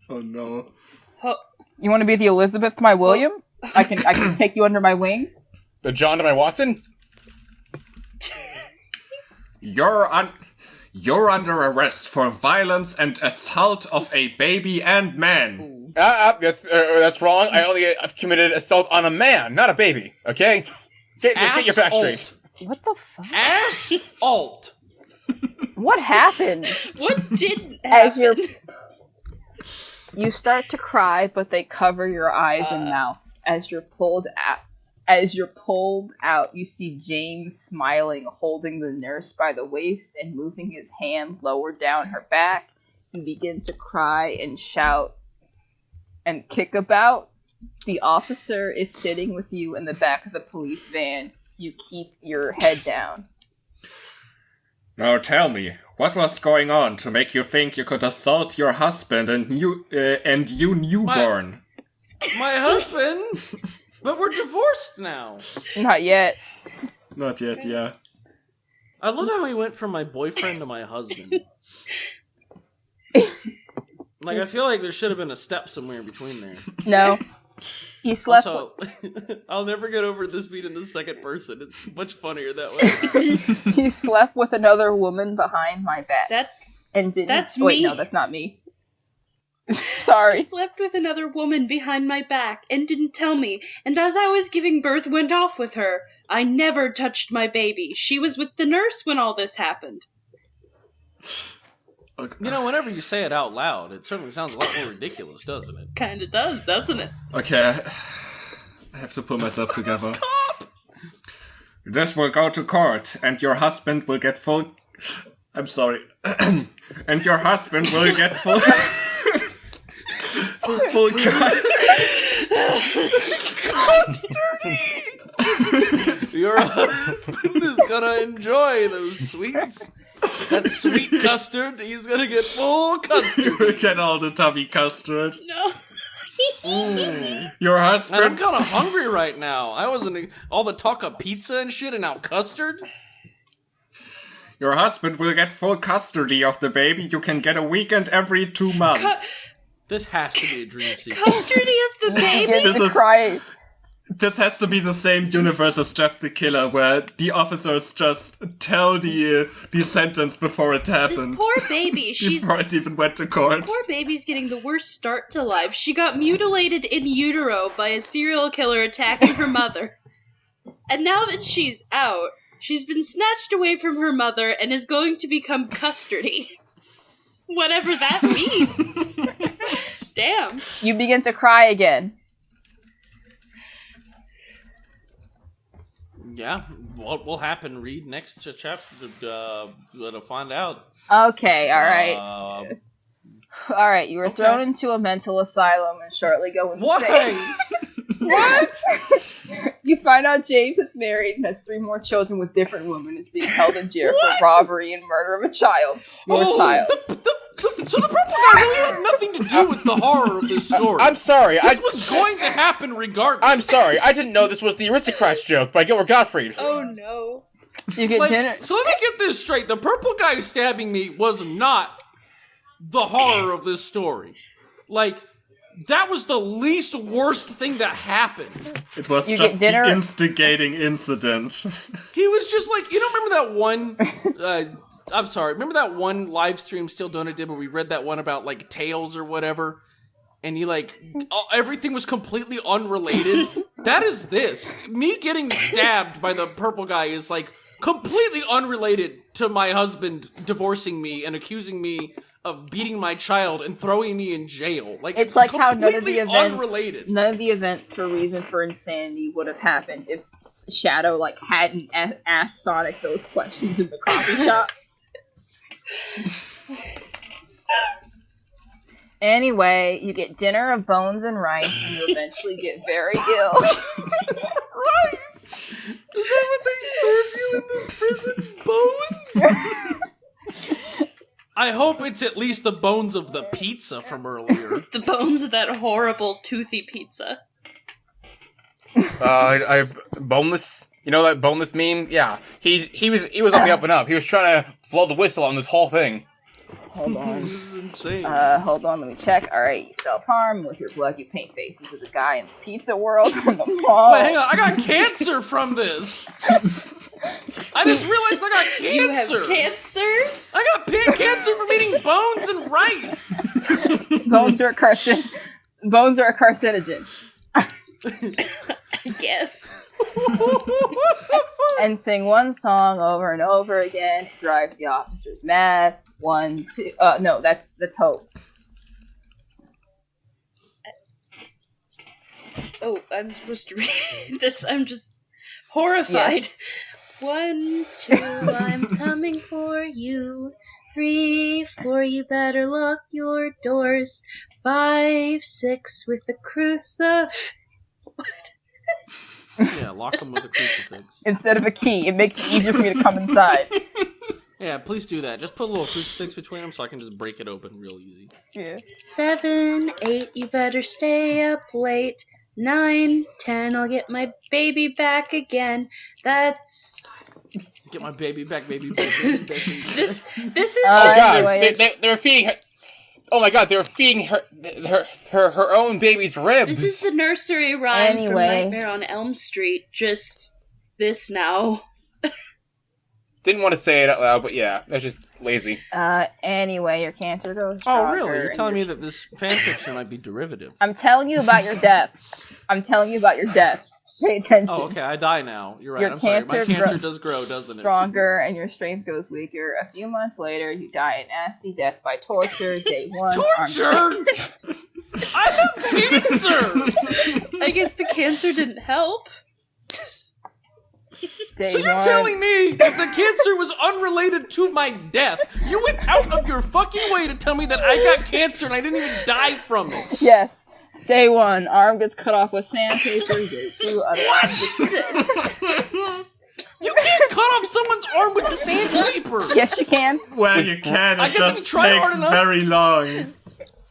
Oh no. You wanna be the Elizabeth to my William? I can take you under my wing? The John to my Watson? You're under arrest for violence and assault of a baby and man. That's wrong. I've committed assault on a man, not a baby. Okay, get your facts straight. What the fuck? Assault. What happened? What didn't As happen? you start to cry, but they cover your eyes and mouth. As you're pulled out, you see James smiling, holding the nurse by the waist and moving his hand lower down her back. You begin to cry and shout and kick about. The officer is sitting with you in the back of the police van. You keep your head down. Now tell me, what was going on to make you think you could assault your husband and you newborn? My husband? But we're divorced now. Not yet. Not yet, yeah. I love how he went from my boyfriend to my husband. Like, I feel like there should have been a step somewhere in between there. No. He slept Also, I'll never get over this being in the second person. It's much funnier that way. he slept with another woman behind my back. That's Wait, me. no, that's not me. Sorry. I slept with another woman behind my back and didn't tell me, and as I was giving birth went off with her. I never touched my baby. She was with the nurse when all this happened. You know, whenever you say it out loud, it certainly sounds a lot more ridiculous, doesn't it? Kinda does, doesn't it? Okay, I have to pull myself together. This will go to court, and your husband will get full... I'm sorry. And your husband will get full... full custody! Your husband is gonna enjoy those sweets. That sweet custard, he's gonna get full custard. Get all the tummy custard. No. Your husband... And I'm kind of hungry right now. I wasn't... All the talk of pizza and shit, and now custard? Your husband will get full custody of the baby. You can get a weekend every 2 months. This has to be a dream sequence. Custody of the baby? This has to be the same universe as Jeff the Killer, where the officers just tell the sentence before it happened. This poor baby, before it even went to court. This poor baby's getting the worst start to life. She got mutilated in utero by a serial killer attacking her mother. And now that she's out, she's been snatched away from her mother and is going to become custody. Whatever that means. Damn. You begin to cry again. Yeah, what will happen? Read next chapter to find out. Okay, alright. Alright, you were thrown into a mental asylum and shortly go insane. Why? What? You find out James is married and has 3 more children with different women and is being held in jail for robbery and murder of a child. Child. So the purple guy really had nothing to do with the horror of this story. I'm sorry. This was going to happen regardless. I'm sorry. I didn't know this was the aristocrats joke by Gilbert Gottfried. Oh no. You get dinner. So let me get this straight. The purple guy stabbing me was not the horror of this story. Like, that was the least worst thing that happened. It was just the instigating incident. He was just like, remember that one... I'm sorry, remember that one live stream Still Donut did where we read that one about, like, tails or whatever? And you, like, everything was completely unrelated? That is this. Me getting stabbed by the purple guy is, like, completely unrelated to my husband divorcing me and accusing me of beating my child and throwing me in jail. Like, it's like how none of the events for Reason for Insanity would have happened if Shadow, like, hadn't asked Sonic those questions in the coffee shop. Anyway, you get dinner of bones and rice, and you eventually get very ill. Rice? Is that what they serve you in this prison? Bones? I hope it's at least the bones of the pizza from earlier. The bones of that horrible toothy pizza. Boneless. You know that boneless meme? Yeah. He was on the up and up. He was trying to blow the whistle on this whole thing. Hold on. This is insane. Hold on, let me check. Alright, you self-harm. With your blood, you paint faces of the guy in the pizza world on the mall. Wait, hang on. I got cancer from this. I just realized I got cancer. You have cancer? I got cancer from eating bones and rice. Bones are a carcinogen. Yes. And sing one song over and over again. It drives the officers mad. 1, 2. No, that's Hope. Oh, I'm supposed to read this. I'm just horrified. Yes. 1, 2, I'm coming for you. 3, 4, you better lock your doors. 5, 6, with the crucifix. What? Yeah, lock them with a crucifix. Instead of a key, it makes it easier for me to come inside. Yeah, please do that. Just put a little crucifix between them so I can just break it open real easy. Yeah. 7, 8, you better stay up late. 9, 10, I'll get my baby back again. That's... Get my baby back, baby back, baby back. This is oh just... God, they were feeding her... Oh my God, they were feeding her own baby's ribs. This is the nursery rhyme from Nightmare on Elm Street. Just this now. Didn't want to say it out loud, but yeah, that's just lazy. Anyway, your cancer goes Oh, really? You're telling me that this fanfiction might be derivative? I'm telling you about your death. Pay attention. Oh, okay, I die now. You're right, I'm sorry. My cancer does grow, doesn't it? Stronger, and your strength goes weaker. A few months later, you die a nasty death by torture. Day 1. Torture? I have cancer! I guess the cancer didn't help. So you're telling me that the cancer was unrelated to my death? You went out of your fucking way to tell me that I got cancer and I didn't even die from it. Yes. Day 1, arm gets cut off with sandpaper. Day 2, other arm gets... You can't cut off someone's arm with sandpaper. Yes, you can. Well, you can. I It guess if you just try hard takes enough. very long.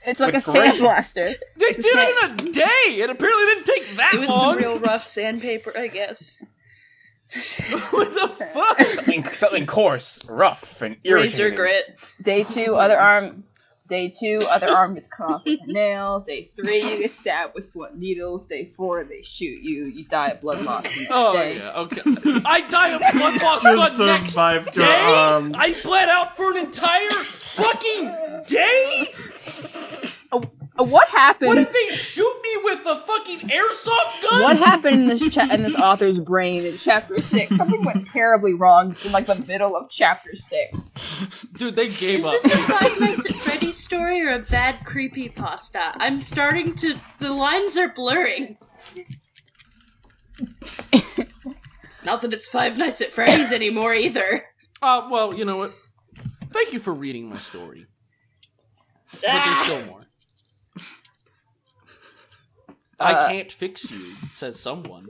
It's like With a great- sandblaster. They did it in a day. It apparently didn't take that It was long. some real rough sandpaper, I guess. What the fuck? Something coarse, rough, and irritating. Razor grit. Day 2, other arm. Day 2, other arm gets cut off with a nail. Day 3, you get stabbed with blunt needles. Day 4, they shoot you. You die of blood loss. The next Oh, day. yeah, okay. I die of blood loss You the next survived your day? arm. I bled out for an entire fucking day? What happened? What if they shoot me with a fucking airsoft gun? What happened in this author's brain in chapter 6? Something went terribly wrong in like the middle of chapter 6. Dude, they gave Is up. this a Five Nights at Freddy's story or a bad creepypasta? I'm starting to... The lines are blurring. Not that it's Five Nights at Freddy's anymore either. Well, you know what? Thank you for reading my story. But there's still more. I can't fix you, says someone.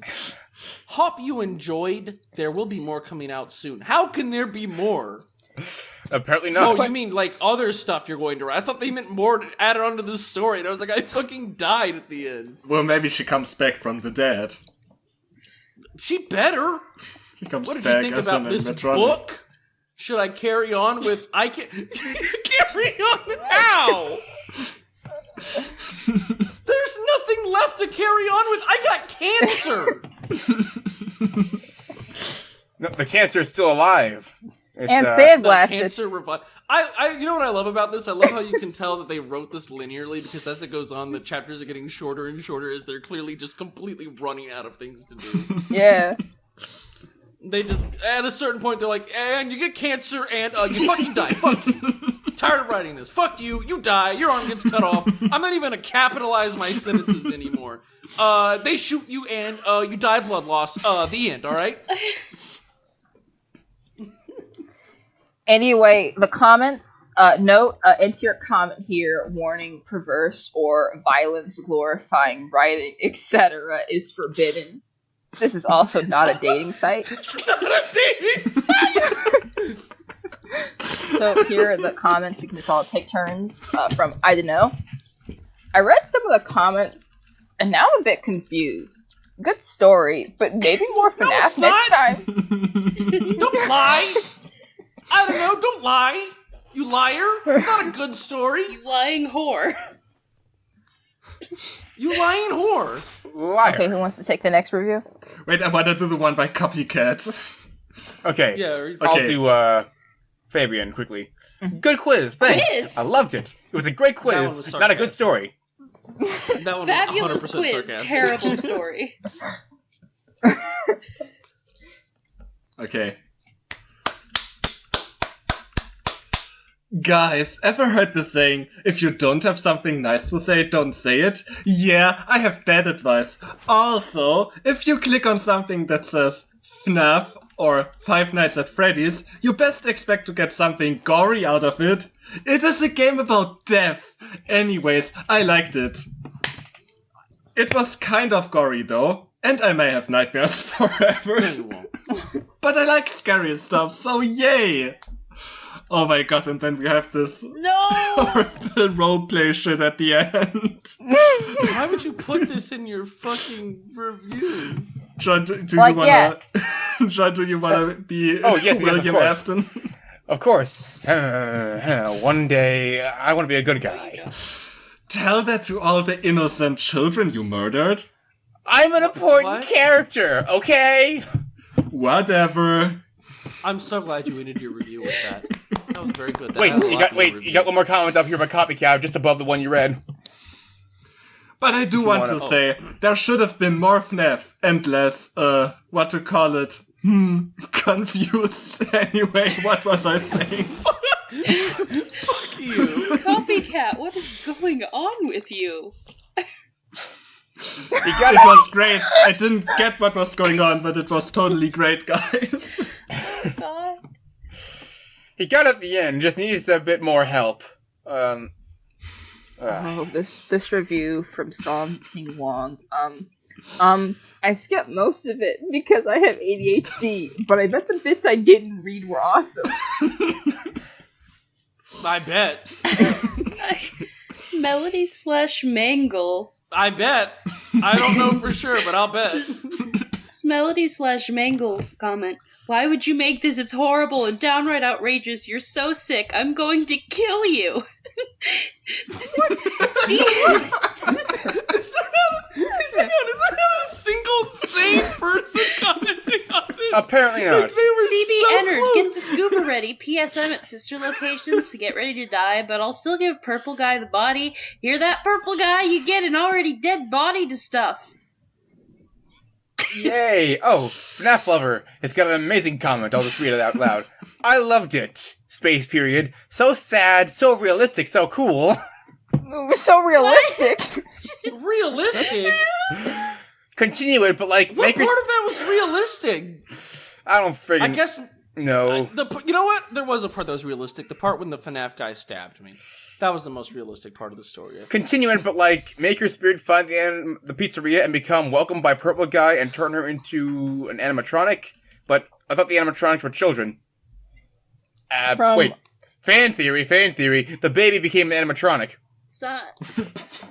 Hope you enjoyed. There will be more coming out soon. How can there be more? Apparently not. Oh, you mean like other stuff you're going to write? I thought they meant more added onto the story, and I was like, I fucking died at the end. Well, maybe she comes back from the dead. She better. She comes What did you back think as about an this animatronic. book? Should I carry on with... I can't... Carry on how? There's nothing left to carry on with. I got cancer. No, the cancer is still alive. It's, And The sandblasted. cancer revive. You know what I love about this? I love how you can tell that they wrote this linearly, because as it goes on, the chapters are getting shorter and shorter as they're clearly just completely running out of things to do. Yeah. They just, at a certain point, they're like, and you get cancer, and you fucking die. Fuck you. Tired of writing this. Fuck you. You die. Your arm gets cut off. I'm not even gonna capitalize my sentences anymore. They shoot you, and you die of blood loss. The end. All right. Anyway, the comments, note, enter your comment here, warning, perverse or violence glorifying writing, etc. is forbidden. This is also not a dating site. It's not a dating site. So here are the comments. We can just all take turns from I don't know. I read some of the comments, and now I'm a bit confused. Good story, but maybe more FNAF it's next not. time. Don't lie. I don't know. Don't lie. You liar. It's not a good story. You lying whore. You lying whore. liar. Okay, who wants to take the next review? Wait, I want to do the one by Copycat. Okay. Yeah. I'll Okay. do Fabian quickly. Good quiz. Thanks. Quiz? I loved it. It was a great That one quiz, was not a good sarcastic. story. That one Fabulous was 100% quiz. sarcastic. Terrible story. Okay. Guys, ever heard the saying, if you don't have something nice to say, don't say it? Yeah, I have bad advice. Also, if you click on something that says FNAF or Five Nights at Freddy's, you best expect to get something gory out of it. It is a game about death. Anyways, I liked it. It was kind of gory though, and I may have nightmares forever. No, you won't. But I like scary stuff, so yay! Oh my god, and then we have this No! horrible roleplay shit at the end. Why would you put this in your fucking review? John, do you Like, wanna... John, do you wanna be Oh, yes, of William course. Afton? Of course. One day, I want to be a good guy. Tell that to all the innocent children you murdered. I'm an important What? character, okay? Whatever. I'm so glad you ended your review with that. That was very good. That Wait, had a you lot got in your you review. got one more comment up here by Copycat, just above the one you read. But I do want to wanna- say, there should have been more FNAF and less, what to call it? Confused. Anyway, what was I saying? Fuck you. Copycat, what is going on with you? It was great. I didn't get what was going on, but it was totally great, guys. God. He got at the end, just needs a bit more help. Oh, this review from Song Ting Wong. I skipped most of it because I have ADHD, but I bet the bits I didn't read were awesome. I bet. Melody/Mangle. I bet. I don't know for sure, but I'll bet. This Melody/Mangle comment. Why would you make this? It's horrible and downright outrageous. You're so sick. I'm going to kill you. See? Is there not a single sane person commenting on this? Apparently not. CB so entered. close. Get the scuba ready. PS I'm at sister locations to get ready to die, but I'll still give purple guy the body. Hear that, purple guy? You get an already dead body to stuff. Yay! Oh, FNAF Lover has got an amazing comment. I'll just read it out loud. I loved it. Space period. So sad, so realistic, so cool. It was so realistic. Realistic? Continue it, but like, What Maker's... part of that was realistic? I don't friggin' I guess... no. You know what? There was a part that was realistic. The part when the FNAF guy stabbed me. That was the most realistic part of the story. Continue it, but like, make your spirit find the pizzeria and become welcomed by Purple Guy and turn her into an animatronic. But I thought the animatronics were children. Wait. Fan theory. The baby became an animatronic.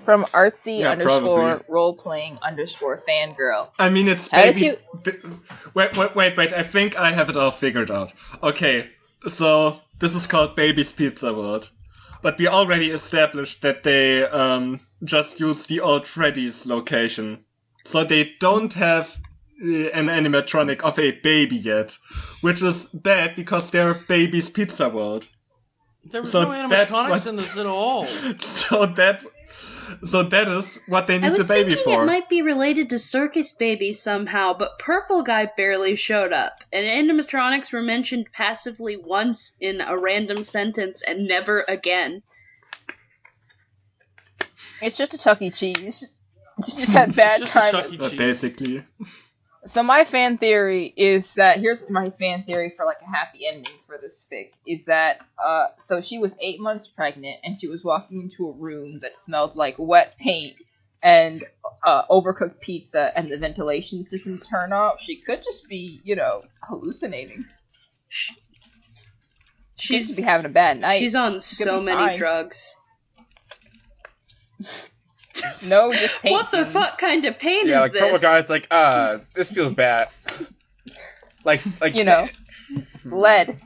From artsy Yeah, underscore probably. roleplaying underscore fangirl. I mean, it's How did baby... you- Wait, I think I have it all figured out. Okay, so this is called Baby's Pizza World. But we already established that they just use the old Freddy's location. So they don't have an animatronic of a baby yet. Which is bad because they're Baby's Pizza World. There was So no that's animatronics what- in this at all. So that is what they I need was the baby thinking for. it might be related to Circus Baby somehow, but Purple Guy barely showed up, and animatronics were mentioned passively once in a random sentence and never again. It's just a Chuck E. Cheese. It's just had bad It's just a Chuck timing. E. Cheese. Basically. So my fan theory is that here's my fan theory for like a happy ending for this fic is that so she was 8 months pregnant and she was walking into a room that smelled like wet paint and overcooked pizza and the ventilation system turned off. She could just be, hallucinating. She could just be having a bad night. She's on could so be many fine. drugs. No, just paint. What the fuck kind of pain Yeah, is like this? Purple Guy's like, this feels bad. like Lead.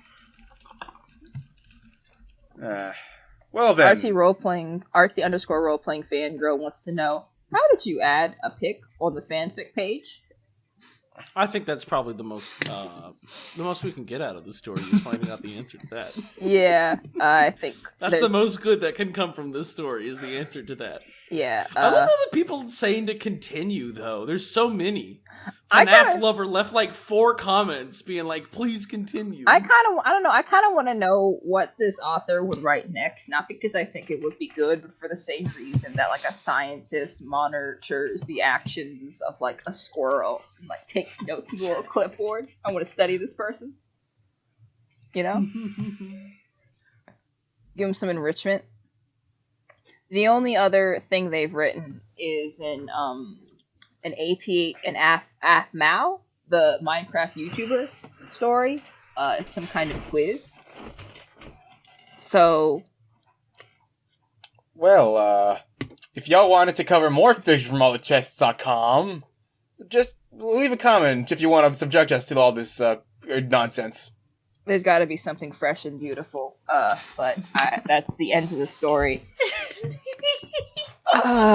Well then. Artsy underscore roleplaying fangirl wants to know, how did you add a pic on the fanfic page? I think that's probably the most we can get out of the story is finding out the answer to that. Yeah, I think That's the most good that can come from this story is the answer to that. Yeah, I love all the people saying to continue though. There's so many. FNAF kinda- Lover left like 4 comments being like, please continue. I don't know. I kind of want to know what this author would write next. Not because I think it would be good, but for the same reason that like a scientist monitors the actions of like a squirrel and like takes notes in a little clipboard. I want to study this person. Give him some enrichment. The only other thing they've written is an FNAF, the Minecraft YouTuber story. It's some kind of quiz. So, Well, if y'all wanted to cover more fiction from allthechests.com, just leave a comment if you want to subject us to all this nonsense. there's got to be something fresh and beautiful. But that's the end of the story.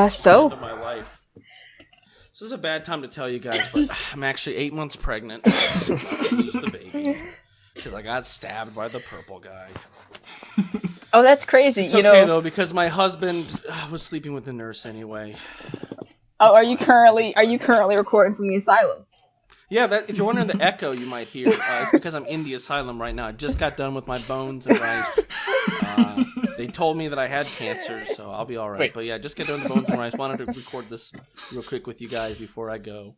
So End of my life. This is a bad time to tell you guys, but I'm actually 8 months pregnant. Lose the baby because I got stabbed by the purple guy. oh, that's crazy. It's okay though because my husband was sleeping with the nurse anyway. Oh, are you currently recording from the asylum? Yeah, if you're wondering the echo you might hear, it's because I'm in the asylum right now. I just got done with my bones and rice. They told me that I had cancer, so I'll be all right. Wait. But yeah, just get done with the bones and rice. Wanted to record this real quick with you guys before I go.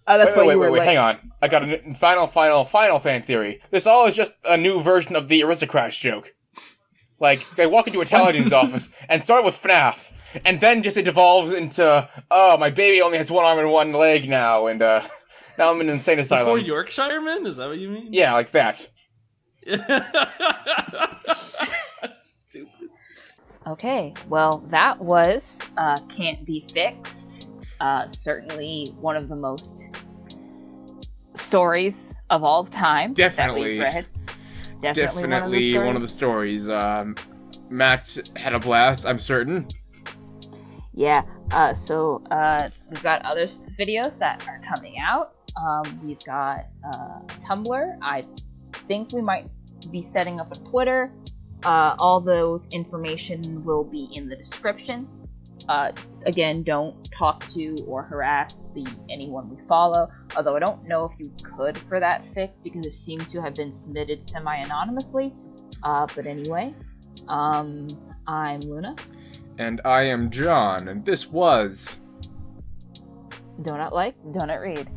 Oh, that's why you were wait, late. hang on. I got a final fan theory. This all is just a new version of the aristocrats joke. Like, they walk into a intelligence office and start with FNAF, and then just it devolves into, oh, my baby only has one arm and one leg now, and now I'm in an insane asylum. Before Yorkshiremen? Is that what you mean? Yeah, like that. Stupid. Okay, well, that was Can't Be Fixed. Certainly one of the most stories of all time Definitely. that we've read. Definitely one of the stories. Matt had a blast, I'm certain. Yeah, so we've got other videos that are coming out. We've got Tumblr. I think we might be setting up a Twitter. All those information will be in the description. Again, don't talk to or harass anyone we follow, although I don't know if you could for that fic because it seemed to have been submitted semi-anonymously. But anyway, I'm Luna. And I am John, and this was... Donut like, donut read.